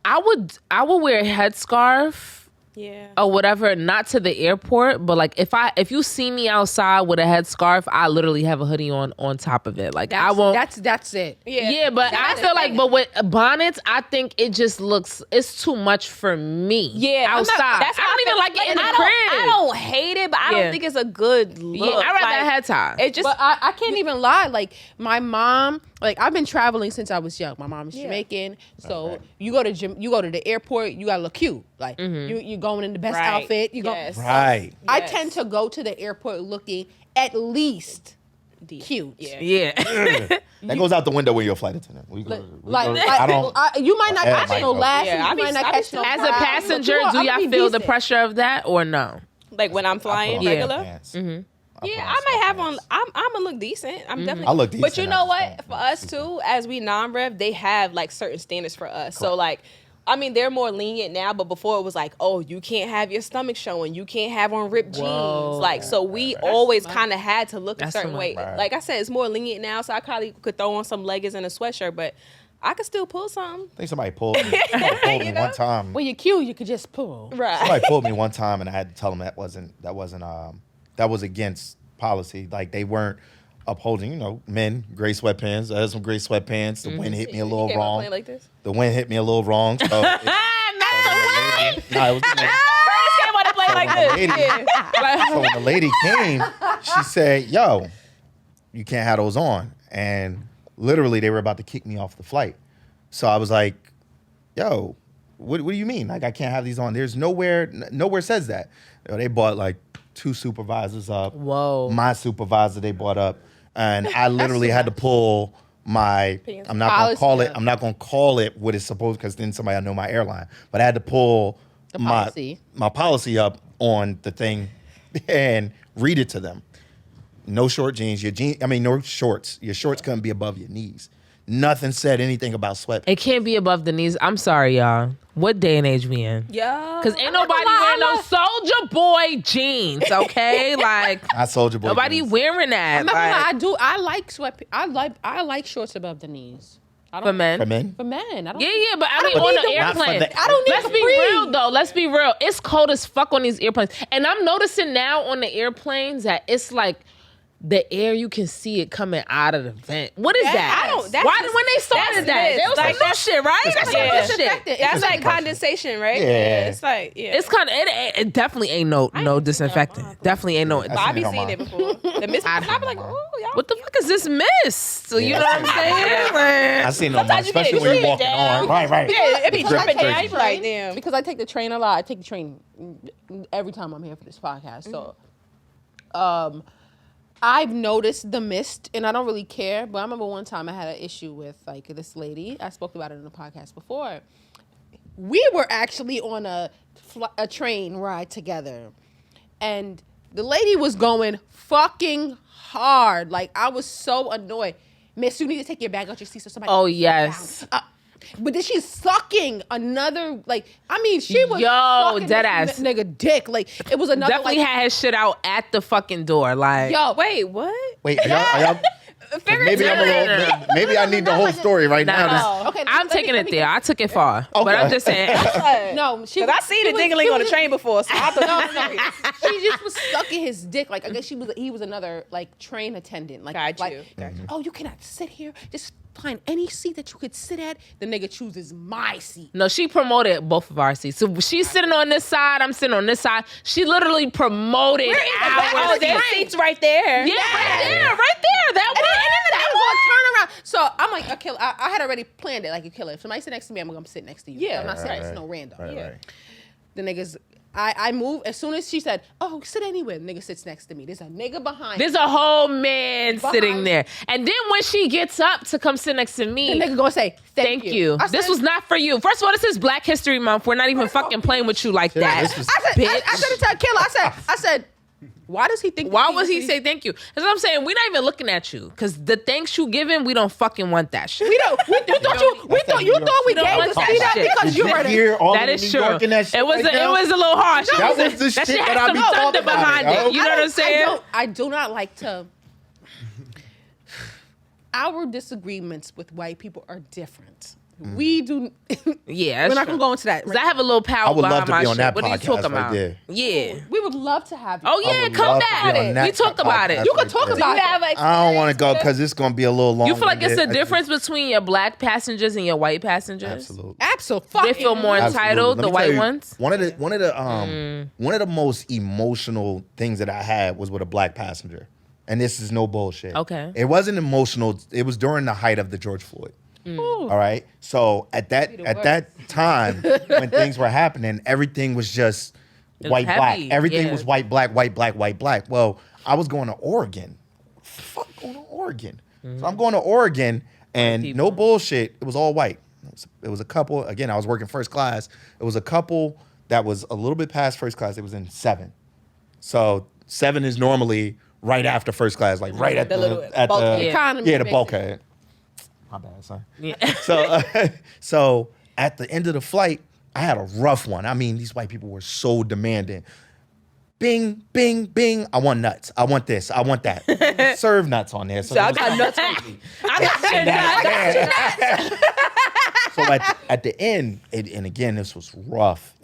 I would wear a headscarf. Yeah. Or whatever, not to the airport, but like if you see me outside with a headscarf, I literally have a hoodie on top of it. Like I won't. That's it. Yeah, but I feel like, but with bonnets, I think it just it's too much for me. Yeah, outside. That's I don't even like it in the crib. I don't hate it, but I don't think it's a good look. Yeah, I rather a head tie. It just. But I can't even lie. Like my mom, like I've been traveling since I was young. My mom is Jamaican, so you go to the airport, you gotta look cute. Like you going in the best outfit. You go right. I tend to go to the airport looking at least cute. Yeah. That goes out the window when you're a flight attendant. You might not catch no lashes. Yeah, you might not catch no As a frown, passenger, but do y'all feel the decent. pressure of that or no? Like when I'm flying regular. Yeah, I might have on. I'm gonna look decent. I'm definitely. I look decent. But you know what? For us too, as we non-rev, they have like certain standards for us. So like, I mean, they're more lenient now. But before it was like, oh, you can't have your stomach showing. You can't have on ripped jeans. Like, so we always kind of had to look a certain way. Right. Like I said, it's more lenient now. So I probably could throw on some leggings and a sweatshirt, but I could still pull something. I think somebody pulled me, one time. When you're cute, you could just pull. Right. Somebody pulled me one time, and I had to tell them that was against policy. Like they weren't upholding, men, gray sweatpants. I had some gray sweatpants. The wind hit me a little wrong. Like this? The wind hit me a little wrong. So it was Curtis came on to play like this. So when the lady came, she said, "Yo, you can't have those on." And literally, they were about to kick me off the flight. So I was like, "Yo, what do you mean? Like I can't have these on? There's nowhere says that." They bought like 2 supervisors up. Whoa. My supervisor they bought up, and I literally had to pull my. I'm not gonna call it what it's supposed, because then somebody I know my airline. But I had to pull my policy up on the thing and read it to them. No short jeans. No shorts. Your shorts couldn't be above your knees. Nothing said anything about sweat. It can't be above the knees. I'm sorry, y'all. What day and age we in? Yeah. Because ain't nobody wearing no Soldier Boy jeans, okay? Like, Not Soldier Boy. nobody jeans. wearing that. I'm not gonna lie, I like sweat. I like shorts above the knees. For men? For men? For men, I don't. Yeah, but I mean on the airplane. I don't need Let's be real though. Let's be real. It's cold as fuck on these airplanes. And I'm noticing now on the airplanes that it's like the air, you can see it coming out of the vent. What is that? When they started that? There was like that shit, right? That's some new shit. That's like condensation, right? Yeah. It's like, It's kind of, it definitely ain't no disinfectant. Definitely ain't no. But I be seeing it before. The mist, I be like, oh, y'all. What the fuck is this mist? So you know what I'm saying? I seen them, especially when you're walking on. Right. Yeah, it be dripping down. I You be like, damn. Because I take the train a lot. I take the train every time I'm here for this podcast. So, I've noticed the mist, and I don't really care. But I remember one time I had an issue with like this lady. I spoke about it in the podcast before. We were actually on a train ride together, and the lady was going fucking hard. Like I was so annoyed. Miss, you need to take your bag out your seat so somebody. Oh yes. But then she's sucking another, like, I mean, she was sucking dead this ass nigga dick. Like, it was another, definitely had his shit out at the fucking door. Like, Yo, wait, what? Wait, are y'all maybe maybe I need the whole story right now. Okay, I'm taking it there. I took it far, but I'm just saying. No, Because I seen the dingling on the train before, so I thought she just was sucking his dick. Like, I guess he was another, like, train attendant. Like, Got you. Oh, you cannot sit here. Just find any seat that you could sit at. The nigga chooses my seat. No, she promoted both of our seats. So she's sitting on this side. I'm sitting on this side. She literally promoted our their seats right there. Yeah, right there. That one. And then the nigga gonna turn around. So I'm like, okay, I had already planned it. Like, you kill it. If somebody sit next to me, I'm gonna sit next to you. Yeah, I'm not sitting next to no random. Right. The niggas I move as soon as she said, "Oh, sit anywhere." The nigga sits next to me. There's a nigga behind. There's a whole man sitting there, and then when she gets up to come sit next to me, the nigga gonna say, "Thank you." This was not for you. First of all, this is Black History Month. We're not even fucking playing with you like that. I said to tell Kayla, I said, why does he think? Why would he say thank you? That's what I'm saying. We're not even looking at you because the thanks you giving, we don't fucking want that shit. We thought you thought we gave this shit up because you were there. That is true. It was a little harsh. That was the shit that I be talking about behind it. You know what I'm saying? I do not like to. Our disagreements with white people are different. We do. Yeah, we're not gonna go into that. Right? I have a little power. I would love to be on that What podcast are you talking right about? there. Yeah, we would love to have you. Oh yeah, come back. We talk about it. You can talk about it. I don't want to go because it's gonna be a little long. You feel like it's a difference between your Black passengers and your white passengers? Absolutely. They feel more entitled. The white ones. One of the most emotional things that I had was with a Black passenger, and this is no bullshit. Okay, it wasn't emotional. It was during the height of the George Floyd. All right. So at that time when things were happening, everything was just white, black. Everything was white, black, white, black, white, black. Well, I was going to Oregon. Fuck going to Oregon. So I'm going to Oregon and no bullshit. It was all white. It was a couple. Again, I was working first class. It was a couple that was a little bit past first class. It was in 7. So 7 is normally right after first class, like right at the economy. Yeah, the bulkhead. My bad, son. Yeah. So at the end of the flight, I had a rough one. I mean, these white people were so demanding. Bing, bing, bing. I want nuts. I want this. I want that. Serve nuts on there. So I got nuts on me. I got nuts. So at the end, and again, this was rough.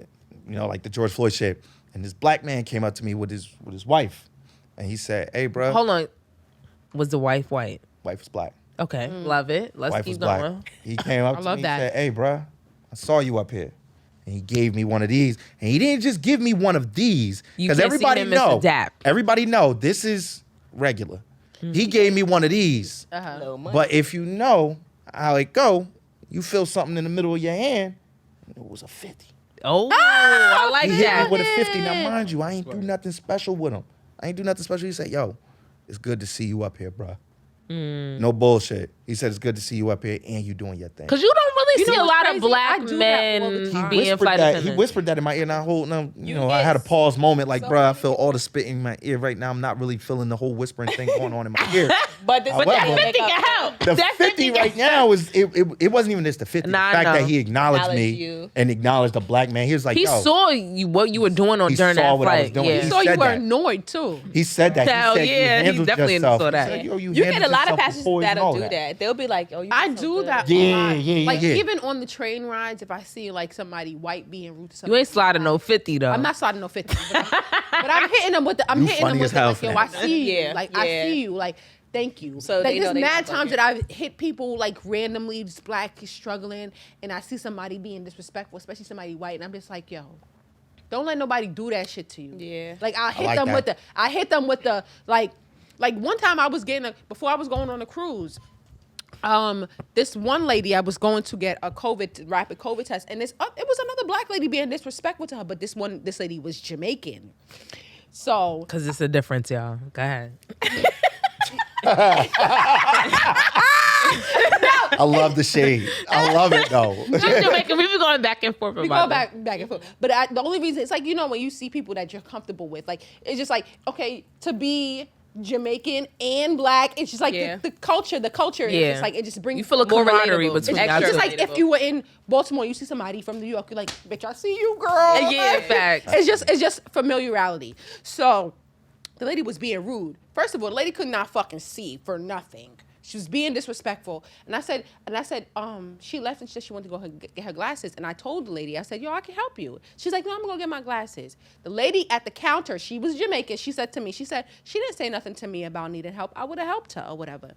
You know, like the George Floyd shit. And this black man came up to me with his wife. And he said, "Hey, bro." Hold on. Was the wife white? Wife was black. Okay, love it. Let's Wife keep was black. going. He came up to me and that. said, "Hey, bro, I saw you up here." And he gave me one of these. And he didn't just give me one of these. Because everybody know this is regular. He gave me one of these. But if you know how it go, you feel something in the middle of your hand, it was a 50. Oh, I like He hit that. me with a 50. Now, mind you, I ain't do nothing special with him. He said, "Yo, it's good to see you up here, bro." No bullshit. He said, "It's good to see you up here and you doing your thing." Because you don't really see a lot crazy? of black I do that all men the time. being flight attendants. He whispered that in my ear, and I had a pause moment, like, bro, I feel all the spit in my ear right now. I'm not really feeling the whole whispering thing going on in my ear. But that 50 can help. The 50 right now is it wasn't even just the 50. Nah, the fact I know. that he acknowledged me you. and acknowledged the black man. He was like, He yo, saw you what you were doing he during saw that what I was flight. doing. Yeah. He So you said were that. annoyed too. He said that. Hell he said, yeah, you he handled definitely yourself. saw that. He said, yo, You get a handled lot of yourself passengers before and all that'll do that. They'll be like, "Oh, you I did so do good." that. Yeah, a lot. yeah, Like yeah. even on the train rides, if I see like somebody white being rude to somebody, You ain't sliding no 50 though. I'm not sliding no 50, but I'm hitting them with the. I'm You hitting them funny with as the, hell like, for yo, that. I see you. Yeah, Like I yeah. see you. Like thank you. So Like they know there's they mad not times fucking- that I've hit people like randomly, just black struggling, and I see somebody being disrespectful, especially somebody white, and I'm just like, yo, don't let nobody do that shit to you. Yeah. Like I hit like them that. with the. I hit them with the like one time I was getting before I was going on a cruise. This one lady, I was going to get a rapid COVID test, and it was another black lady being disrespectful to her, but this lady was Jamaican. So, Because it's a difference, y'all. Go ahead. I love the shade. I love it though. Just Jamaican, we be going back and forth we about go back and forth. But the only reason, it's like, you know, when you see people that you're comfortable with, like, it's just like, okay, to be Jamaican and black, it's just like the culture is Yeah. just like, it just brings You feel a More camaraderie relatable. between It's y'all just two. like if you were in Baltimore, you see somebody from New York, you're like, bitch, I see you, girl. Yeah, facts. It's just familiarity. So the lady was being rude. First of all, the lady could not fucking see for nothing. She was being disrespectful. And I said, she left and she said she wanted to go get her glasses. And I told the lady, I said, yo, I can help you. She's like, no, I'm gonna go get my glasses. The lady at the counter, she was Jamaican. She said to me, she didn't say nothing to me about needing help. I would have helped her or whatever.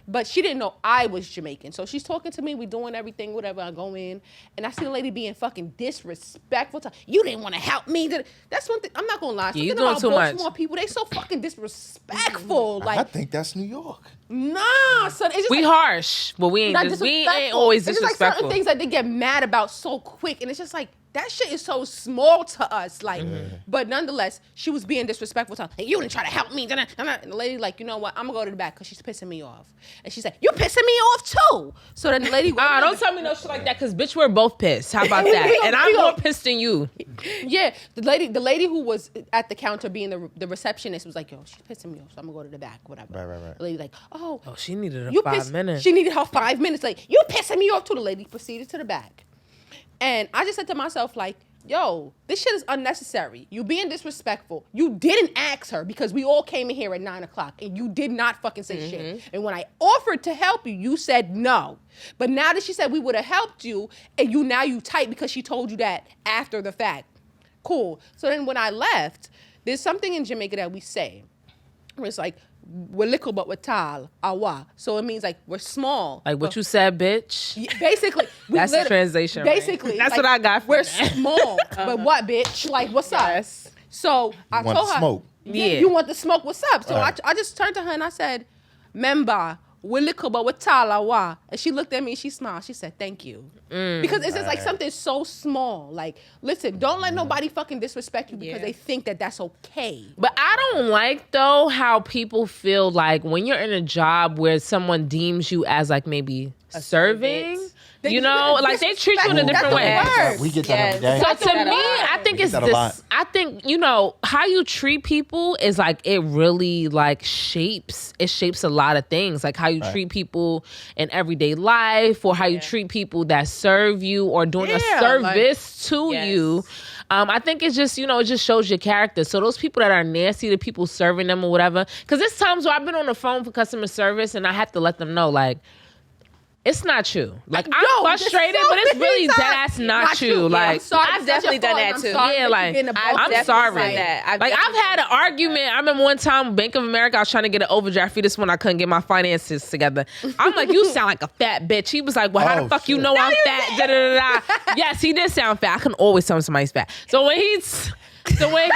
But she didn't know I was Jamaican. So she's talking to me, we doing everything, whatever. I go in, and I see the lady being fucking disrespectful. You didn't want to help me. That's one thing. I'm not going to lie. Yeah, you Something doing about too much. Baltimore people, they so fucking disrespectful. I Like, think that's New York. nah, son. It's just We like, harsh, but we ain't not we ain't disrespectful. always It's just like disrespectful. certain things that they get mad about so quick, and it's just like, that shit is so small to us. Like, but nonetheless, she was being disrespectful to her. Like, you didn't try to help me. And the lady like, you know what? I'm gonna go to the back because she's pissing me off. And she said, you pissing me off too. So then the lady don't tell me no shit like that, because bitch, we're both pissed. How about that? And I'm more pissed than you. Yeah, the lady who was at the counter being the receptionist was like, yo, she's pissing me off, so I'm gonna go to the back, whatever. Right. The lady like, oh, she needed her 5 minutes. She needed her 5 minutes. Like, you pissing me off too. The lady proceeded to the back. And I just said to myself, like, yo, this shit is unnecessary. You being disrespectful. You didn't ask her because we all came in here at 9:00 and you did not fucking say shit. And when I offered to help you, you said no. But now that she said we would have helped you, and you tight because she told you that after the fact. Cool. So then when I left, there's something in Jamaica that we say where it's like, we're little but we're tall, awa. So it means like we're small. Like what you said, bitch. Basically. That's the translation. Basically. Right? That's like, what I got from we're that. small, but what, bitch? Like, what's up? So I told her. Smoke. Yeah. Yeah. You want the smoke? What's up? So Right. I just turned to her and I said, member, we're little but we're tall, awa. And she looked at me and she smiled. She said, thank you. Because it's just like something so small. Like, listen, don't let nobody fucking disrespect you because they think that that's okay. But I don't like, though, how people feel like when you're in a job where someone deems you as like maybe serving, you know, like they treat you in a different way. We get that every day. So to me, I think it's this. I think, you know, how you treat people is like, it really like shapes a lot of things. Like how you treat people in everyday life, or how you treat people that serve you or doing a service to you. I think it's just, you know, it just shows your character. So those people that are nasty to people serving them or whatever, because there's times where I've been on the phone for customer service and I have to let them know, like, it's not you. Like, I'm frustrated, but it's really dead ass not you. Like, I've definitely done that too. Yeah, like, I'm sorry. Like, I've had an argument. I remember one time, Bank of America, I was trying to get an overdraft fee. This one, I couldn't get my finances together. I'm like, you sound like a fat bitch. He was like, well, how the fuck you know I'm fat? Da, da, da, da. Yes, he did sound fat. I can always tell somebody's fat. So he was like,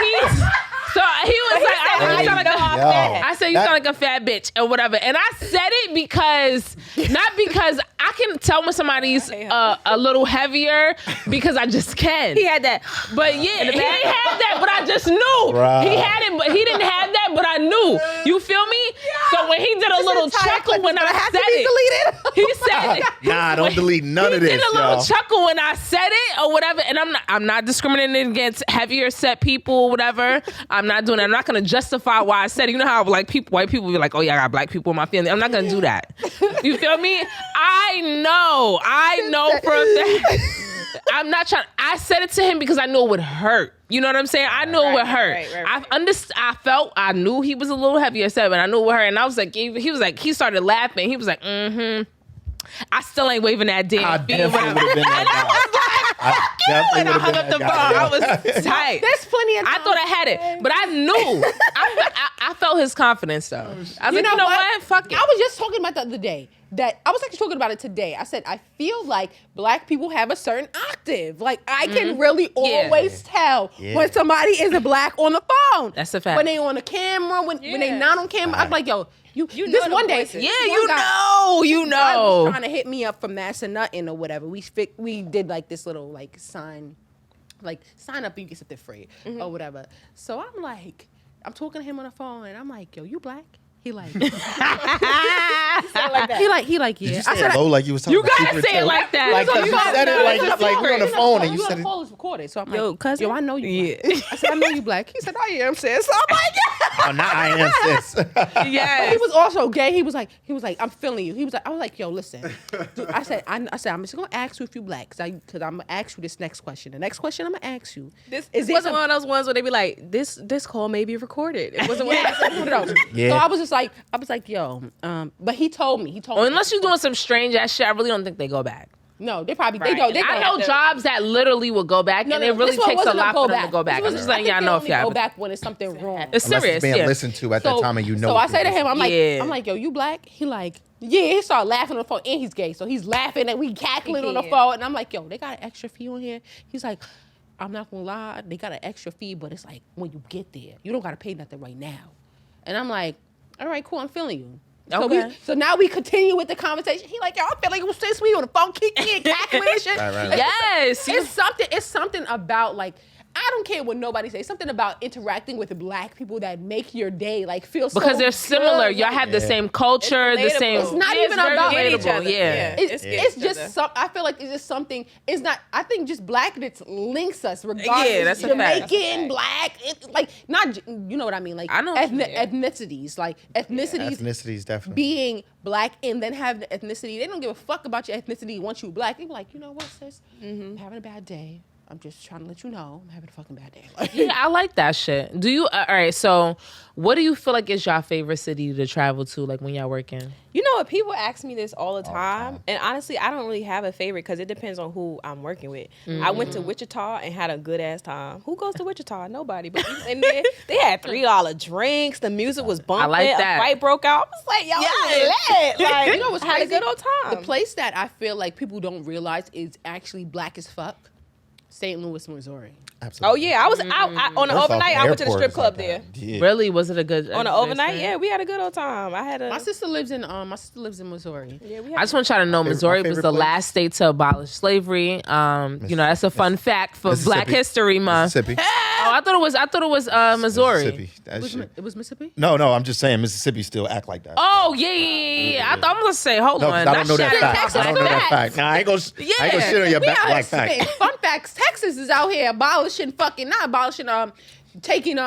I said, you sound like a fat bitch or whatever. And I said it because, not because I can tell when somebody's a little heavier, because I just can. He had that. But yeah, he ain't had that, but I just knew. Right. He had it, but he didn't have that, but I knew. You feel me? Yeah. So when he did a little chuckle when I said it, he said, nah, don't delete none of this. He did a little chuckle when I said it or whatever. And I'm not discriminating against heavier set people or whatever. I'm not doing that. I'm not going to justify why I said it. You know how like white people be like, oh yeah, I got black people in my family. I'm not going to do that. You feel me? I know for a fact. I'm not trying. I said it to him because I knew it would hurt. You know what I'm saying? I knew it would hurt. I knew he was a little heavier set, but I knew it would hurt. And I was like, he started laughing. He was like, I still ain't waving that damn fee. And I was like, fuck you. And I hung up the phone. I was tight. There's plenty of time. I thought I had it, but I knew. I felt his confidence, though. I was like, you know what? Fuck it. I was just talking about the other day. I was actually talking about it today. I said, I feel like black people have a certain octave. Like, I can really always tell when somebody isn't black on the phone. That's a fact. When they on the camera, when they not on camera, I'm like, yo, you this one day. Yeah, you know. God was trying to hit me up from Massa Nuttin' or whatever. We did like this little like sign up, you get something free or whatever. So I'm like, I'm talking to him on the phone and I'm like, yo, you black? He like, he like, yeah. Did you say it low like you was talking? You gotta say it like that. Like you said it like we're on the phone and you said the it. call is recorded. So I'm Yo, like, cousin? yo, I know you. Black. I said, I know you black. He said, I am sis. So I'm like, Oh, now I am sis. Yes. He was also gay. He was like, I'm feeling you. He was like, I was like, yo, listen. Dude, I said, I'm just gonna ask you if you black, because I'm gonna ask you this next question. The next question I'm gonna ask you This wasn't one of those ones where they be like, this call may be recorded. It wasn't one of those. Yeah. So I was like, yo, but he told me. Unless you're doing some strange ass shit, I really don't think they go back. No, they probably they go. I know jobs that literally would go back, and it really takes a lot for them to go back. I'm just letting y'all know if y'all go back when it's something wrong. It's serious. Unless it's being listened to at that time, and you know. So I say to him, I'm like, yo, you black? He like, yeah. He started laughing on the phone, and he's gay, so he's laughing and we cackling on the phone, and I'm like, yo, they got an extra fee on here. He's like, I'm not gonna lie, they got an extra fee, but it's like when you get there, you don't gotta pay nothing right now. And I'm like, all right, cool, I'm feeling you. So now we continue with the conversation. He like, yo, I feel like since we on the phone, kicking and cackling and shit. Right. Yes. It's something about like, I don't care what nobody says. Something about interacting with black people that make your day like feel so because they're similar. good. Y'all have the same culture, the same. It's not even about each other. Yeah. It's just some. I feel like it's just something. It's not. I think just blackness links us regardless. Yeah, that's a fact. Jamaican, black. It's like not. You know what I mean? Like I know ethnicities. Like ethnicities. Ethnicities definitely. Being black and then having the ethnicity. They don't give a fuck about your ethnicity once you black. They be like, you know what, sis? I'm having a bad day. I'm just trying to let you know I'm having a fucking bad day. Yeah, I like that shit. Do you? All right. So, what do you feel like is your favorite city to travel to, like when y'all working? You know what? People ask me this all the time, and honestly, I don't really have a favorite because it depends on who I'm working with. I went to Wichita and had a good ass time. Who goes to Wichita? Nobody. But in there, they had $3 drinks. The music was bumping. I like that. A fight broke out. I was like, yo, lit. Like, You know what's I had a crazy? good old time. The place that I feel like people don't realize is actually black as fuck. St. Louis, Missouri. Absolutely. Oh yeah, I was out on the First off, overnight. I went to the airport strip is club like there. that. Yeah. Really? Was it a good On the overnight, yeah, we had a good old time. I had a. My sister lives in Missouri. Yeah, we I had just want y'all to know Missouri was favorite the place? last state to abolish slavery. You know, that's a fun fact for Black Mississippi. History Month. Mississippi. Oh, I thought it was Missouri. Mississippi. That shit. It was Mississippi? No, I'm just saying Mississippi still act like that. Oh yeah. I thought I was gonna say, hold No, on. 'cause I don't know that shit fact. is I don't know that facts. fact. Nah, I ain't gonna shit on your We out black here fact. spitting fun facts. Texas is out here abolishing taking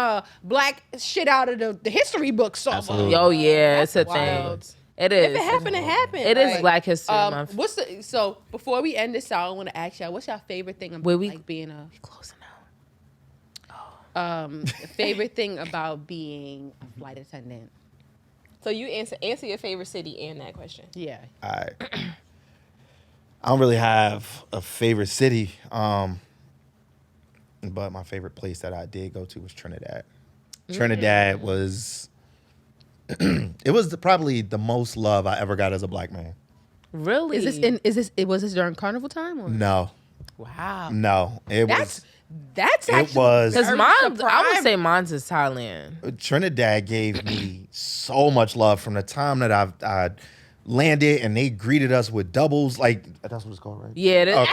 black shit out of the history books. So Absolutely. Oh yeah, it's a wild. thing. It is. If it happened, it happened. It is Like, Black History Month. so before we end this out, I want to ask y'all, what's your favorite thing about being a Closing favorite thing about being a flight attendant? So you answer your favorite city and that question. Yeah. I don't really have a favorite city, but my favorite place that I did go to was Trinidad. Trinidad was it was probably the most love I ever got as a black man. Really? Was this during carnival time or? No, Wow. no, That's it actually was Because Very I would surprised. say mine's is Thailand. Trinidad gave me so much love from the time that I landed and they greeted us with doubles. Like that's what it's called, right? Yeah.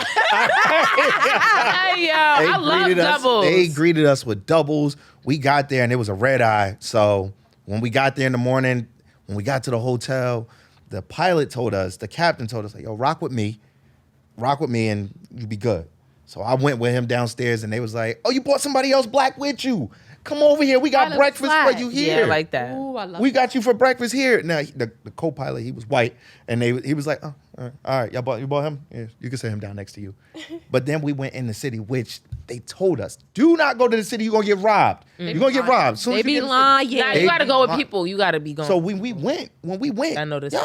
Hey, yo, I love greeted us- doubles. They greeted us with doubles. We got there and it was a red eye. So when we got there in the morning, when we got to the hotel, the captain told us, like, yo, rock with me and you be good. So I went with him downstairs and they was like, oh, you brought somebody else black with you. Come over here. We got Pilot breakfast flag. for you here. Yeah, like that. Ooh, I love We got you for breakfast here. Now the co-pilot, he was white, and he was like, "Oh, all right, you bought him? Yeah, you can sit him down next to you." But then we went in the city, which they told us, "Do not go to the city. You're gonna get robbed. You're gonna get robbed." Soon They as you be get in the lying. Nah, They- you got to go with people. You got to be going. So when we went, I noticed.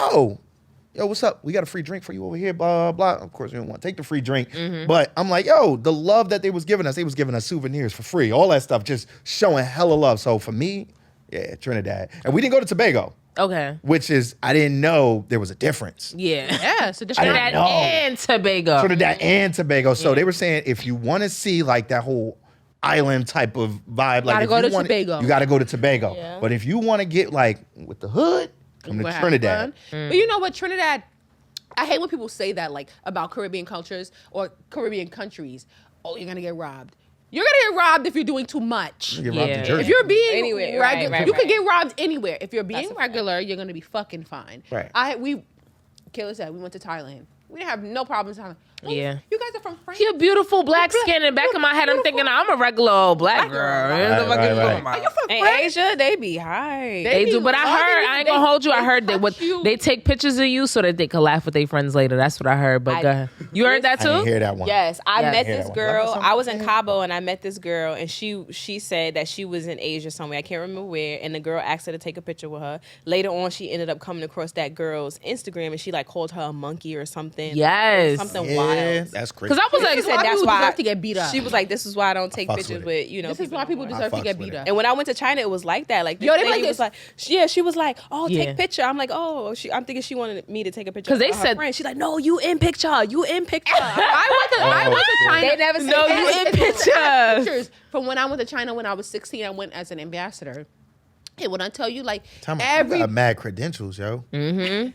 yo, what's up? We got a free drink for you over here, blah, blah. Of course, we didn't want to take the free drink. But I'm like, yo, the love that they was giving us souvenirs for free, all that stuff, just showing hella love. So for me, yeah, Trinidad. And we didn't go to Tobago, Okay. which is, I didn't know there was a difference. Yeah. Yeah, so I didn't Trinidad know. and Tobago. Trinidad and Tobago. So they were saying if you want to see like that whole island type of vibe, like Gotta if go you to wanna- Tobago. You got to go to Tobago. Yeah. But if you want to get like with the hood, come We'll to have Trinidad. fun. But you know what, Trinidad, I hate when people say that like about Caribbean cultures or Caribbean countries. Oh, you're gonna get robbed. You're gonna get robbed if you're doing too much. You get robbed in Yeah. Jersey. If you're being Anywhere, regular, right, you can right. get robbed anywhere. If you're being That's a fact. regular, you're gonna be fucking fine. Right. Kayla said we went to Thailand. We didn't have no problems in Thailand. Oh, Yeah. You guys are from France. She a beautiful black skin. In the back of my head, I'm thinking I'm a regular old black girl. Right, What the fuck right, you right. talking about? Are you from In France? Asia, they be high. They be do, but I loving heard you. I ain't gonna hold you. I heard they that touch you. they take pictures of you so that they can laugh with their friends later. That's what I heard. But go ahead. You heard that I didn't too? hear that one. Yes, I Yeah. met Yeah, this that one. girl. I was in Cabo and I met this girl, and she said that she was in Asia somewhere. I can't remember where. And the girl asked her to take a picture with her. Later on, she ended up coming across that girl's Instagram, and she like called her a monkey or something. Yes. something Yeah, wild. that's crazy. Because I was like, She said Why that's people why deserve to get beat up. She was like, "This is why I don't take fucks pictures with with you know." This is why people no more. deserve to fucks get with beat it. up. And when I went to China, it was like that. Like, Yo, this they be lady like was this- like, yeah, she was like, oh, Yeah. take picture. I'm like, oh, I'm thinking she wanted me to take a picture. 'Cause they of her said- friend. She's like, no, you in picture, you in picture. I went to China. They never said No, that. you in pictures. Pictures from when I went to China when I was 16. I went as an ambassador. And when I tell you, like, every got mad credentials, yo. I'm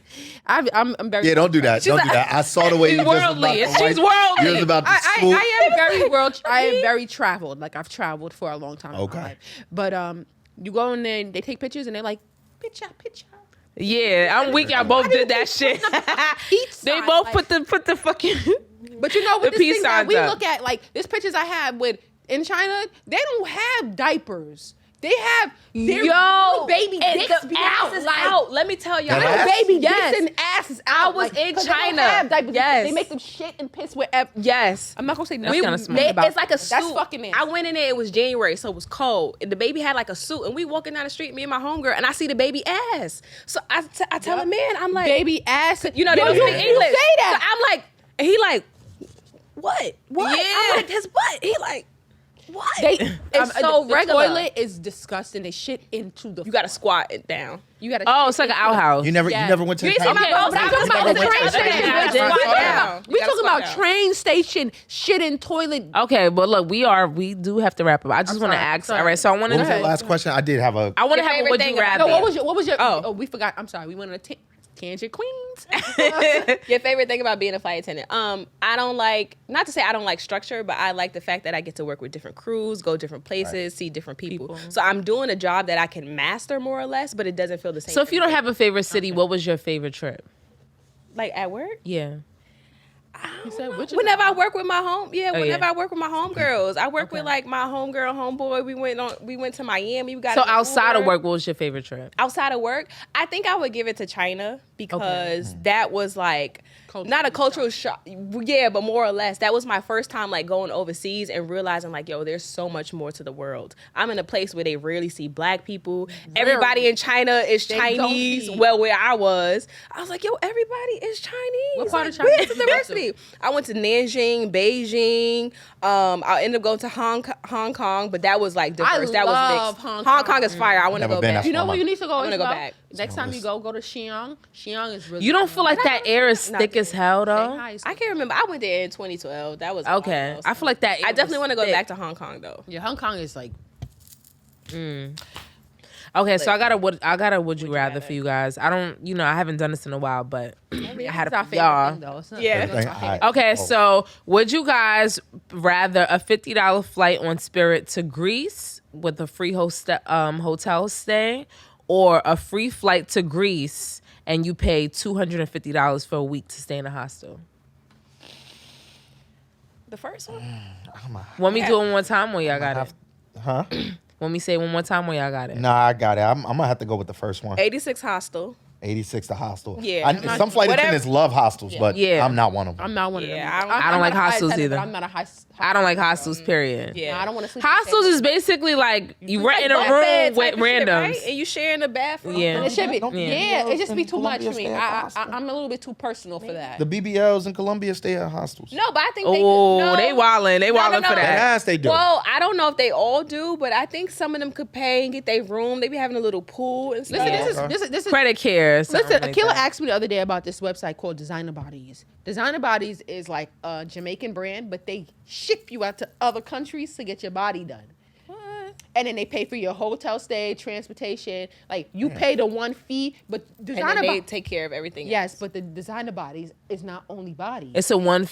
very. Yeah, don't do that. Don't do that. I saw the way you worldly. She's worldly. You was about to swoop. I am very I am very traveled. Like, I've traveled for a long time. Okay. In my life. But you go in there and they take pictures and they're like, picture. Yeah, I'm weak. Y'all both did that shit. They both put the fucking. But you know, with the this thing that we up. look at, like, there's pictures I have with in China, they don't have diapers. They have their little baby dicks be ass is out. Let me tell y'all. Little baby dicks and ass is out. I was in China. They don't have diapers. Yes. They make them shit and piss wherever. Yes. I'm not gonna say That's kinda smart. It's like a suit. That's fucking nasty. I went in there. It was January, so it was cold. And the baby had like a suit, and we walking down the street, me and my homegirl, and I see the baby ass. So I tell the man, I'm like, baby ass. You know, they don't speak English. Say that. So I'm like, and he like, what? Yeah. I'm like, his butt. He like, what? It's so regular. The toilet is disgusting. They shit into the. You gotta squat it down. You gotta. Oh, it's like an outhouse. You never went to. You see my boat, but I'm talking about the train station. We talking about train station shit in toilet. Okay, but look, we do have to wrap up. I just want to ask. All right, so I want What was to. that last question? I did have a. I want to have a would you rather. No, what was your? Oh, we forgot. I'm sorry. We went on a tangent, queens. Your favorite thing about being a flight attendant? I don't like, not to say I don't like structure, but I like the fact that I get to work with different crews, go different places, see different people. So I'm doing a job that I can master more or less, but it doesn't feel the same. So if you don't have a favorite city, what was your favorite trip? Like at work? Yeah. Whenever I work with my I work with my homegirls. I work with like my homegirl, homeboy. We went to Miami. We got so outside of work, what was your favorite trip? Outside of work, I think I would give it to China because that was like not a cultural shock. Yeah, but more or less, that was my first time like going overseas and realizing like, yo, there's so much more to the world. I'm in a place where they rarely see black people. Everybody in China is Chinese. Well, where I was like, yo, everybody is Chinese. What part like, of China? Where's the diversity? I went to Nanjing, Beijing. I ended up going to Hong Kong, but that was like diverse. That was mixed. Hong Kong is fire. I want to go back. You know where you need to go? I want to go back. Next time you go to Xi'an. Xi'an is really. You don't feel like that air is thick as hell though? I can't remember. I went there in 2012. That was okay. I feel like that. I definitely want to go back to Hong Kong though. Yeah, Hong Kong is like. Okay, so I got a would you rather for you guys. I don't, I haven't done this in a while, but I had a y'all. Okay, so would you guys rather a $50 flight on Spirit to Greece with a free hotel stay, or a free flight to Greece and you pay $250 for a week to stay in a hostel? The first one. Want me to do it one more time or y'all got it? Huh? Want me to say it one more time or y'all got it? Nah, I got it. I'm gonna have to go with the first one. 86 hostel. 86 the hostel. Yeah. Some flight attendants love hostels, but I'm not one of them. I'm not one of them. I don't like hostels either. I'm not a high. I don't like hostels, period. Yeah. No, I don't want to sleep. Hostels is basically like you rent in a room with randoms. Right? And you sharing a bathroom. Yeah. It should be. Yeah. It just be too much Columbia for me. stay at I'm a little bit too personal for that. The BBLs in Columbia stay at hostels. No, but I think they wildin'. They wildin' for That that. ass they do. Well, I don't know if they all do, but I think some of them could pay and get their room. They be having a little pool and stuff. Listen, this is Credit care. Listen, Akila asked me the other day about this website called Designer Bodies. Designer Bodies is like a Jamaican brand, but they ship you out to other countries to get your body done. What? And then they pay for your hotel stay, transportation. Like you pay the one fee, but Designer they take care of everything. Yes, else. but the Designer Bodies is not only bodies. It's a one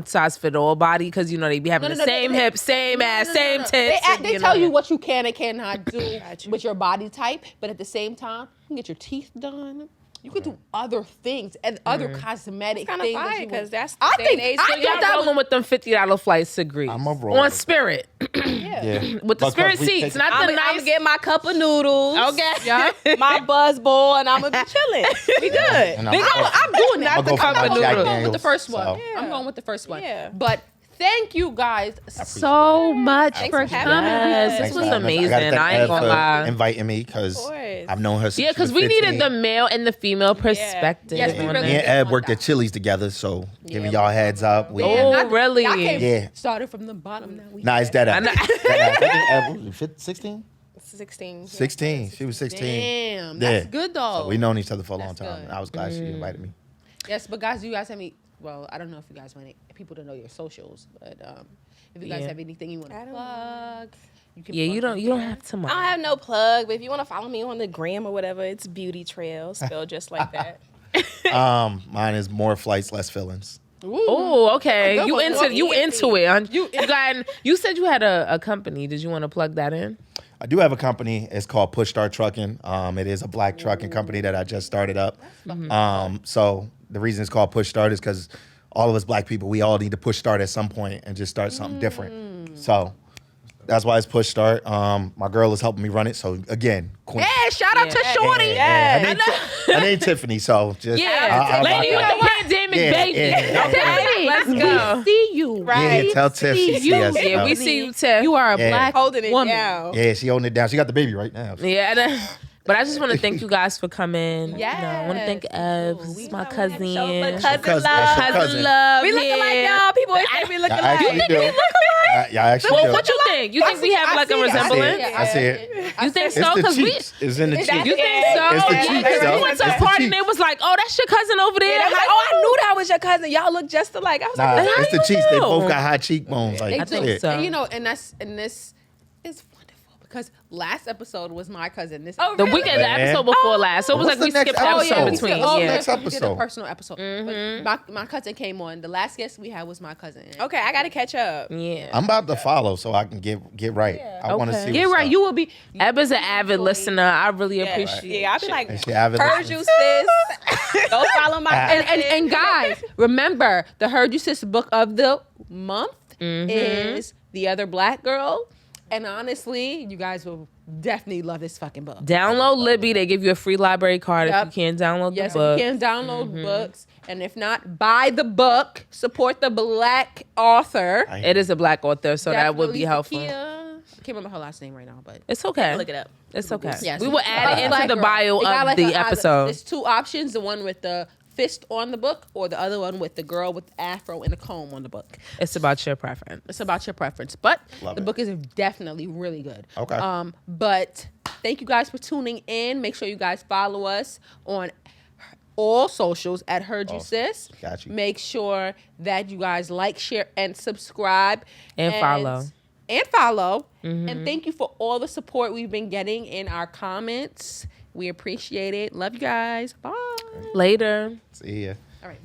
size fit all body because they be having the same hips, same ass, same tits. They tell you what you can and cannot do with your body type, but at the same time, you can get your teeth done. You could do other things and other cosmetic kind things. Of fire because that's I think y'all rolling with them $50 flights to Greece. I'm a roll on Spirit. Yeah. With the Spirit seats, not the nice. I'm gonna get my cup of noodles. Okay. Yeah. My buzz bowl, and I'm gonna be chilling. We good. I'm doing that. I'm going with the first one. So. I'm going with the first one. Yeah. But thank you guys so much for coming. Yes, this was amazing. I ain't gonna lie. Inviting me because I've known her since because we needed the male and the female perspective. Yes, we really Me and Ed worked at Chili's together, so giving y'all heads up. Really? Yeah. Started from the bottom. Now it's dead ass. I think 16? 16. 16. She was 16. Damn, that's good though. So we known each other for a long time. good. I was glad she invited me. Yes, but guys, do you guys have any well, I don't know if you guys want people to know your socials, but if you guys have anything you want to plug, you can. Yeah, you don't have to. I don't have no plug, but if you want to follow me on the gram or whatever, it's Beauty Trail, spelled just like that. Mine is more flights, less feelings. Oh, okay. You into it? You said you had a company. Did you want to plug that in? I do have a company. It's called Push Start Trucking. It is a black trucking company that I just started up. So the reason it's called Push Start is because all of us black people, we all need to push start at some point and just start something different. So that's why it's Push Start. My girl is helping me run it. So again, queen. Hey, shout out to Shorty. Her name Tiffany. So just lady with the pandemic baby. Okay, let's go. We see you, right? Yeah, tell Tiff she see us. Yeah, we see you, Tiff. You are a black holding it woman. down. Yeah, she holding it down. She got the baby right now. Yeah. But I just want to thank you guys for coming. Yeah. I want to thank Ebbs, my cousin. Cousin love. We looking like y'all. People always say we looking like. You think we look alike? Yeah, I actually do. What you think? You think we have like a resemblance? I see it. You think so? It's the Because we. cheeks. It's in the cheeks. You think so? It's the cheeks, Because though. we went to a It's the party and cheeks. they was like, "Oh, that's your cousin over there." I was like, oh, I knew that was your cousin. Y'all look just alike. I was Nah, like, it's the cheeks. They know? both got high cheekbones. Like, I think shit. so. And, and this is wonderful because last episode was my cousin. This The weekend, the episode before last, so it was What's like we the next skipped episode episode? between. Next We did a episode. personal episode. But my cousin came on. The last guest we had was my cousin. okay, I got to catch up. Yeah. I'm about to follow so I can get right. I want to Okay. see. Get what's right. up. You will be. Ebb is an avid listener. I really appreciate. Yeah, I'll be like, And she avid heard listener. you, sis. Go follow my cousin. And guys, remember the Heard You Sis book of the month is The Other Black Girl. And honestly, you guys will definitely love this fucking book. Download Libby. They give you a free library card Yep. if you can't download Yes, the book. you can download books. And if not, buy the book. Support the black author. It is a black author, so that would be Definitely helpful. Zakiya. I can't remember her last name right now, but It's okay. Look it up. It's okay. yes. We will add it Black into the girl. bio They got of like the either- episode. There's two options: the one with the fist on the book, or the other one with the girl with the afro and the comb on the book. It's about your preference. It's about your preference, but Love the it. book is definitely really good. Okay. But thank you guys for tuning in. Make sure you guys follow us on all socials at Heard You Sis. Got you. Make sure that you guys like, share, and subscribe. And follow. And follow. And thank you for all the support we've been getting in our comments. We appreciate it. Love you guys. Bye. Later. See ya. All right.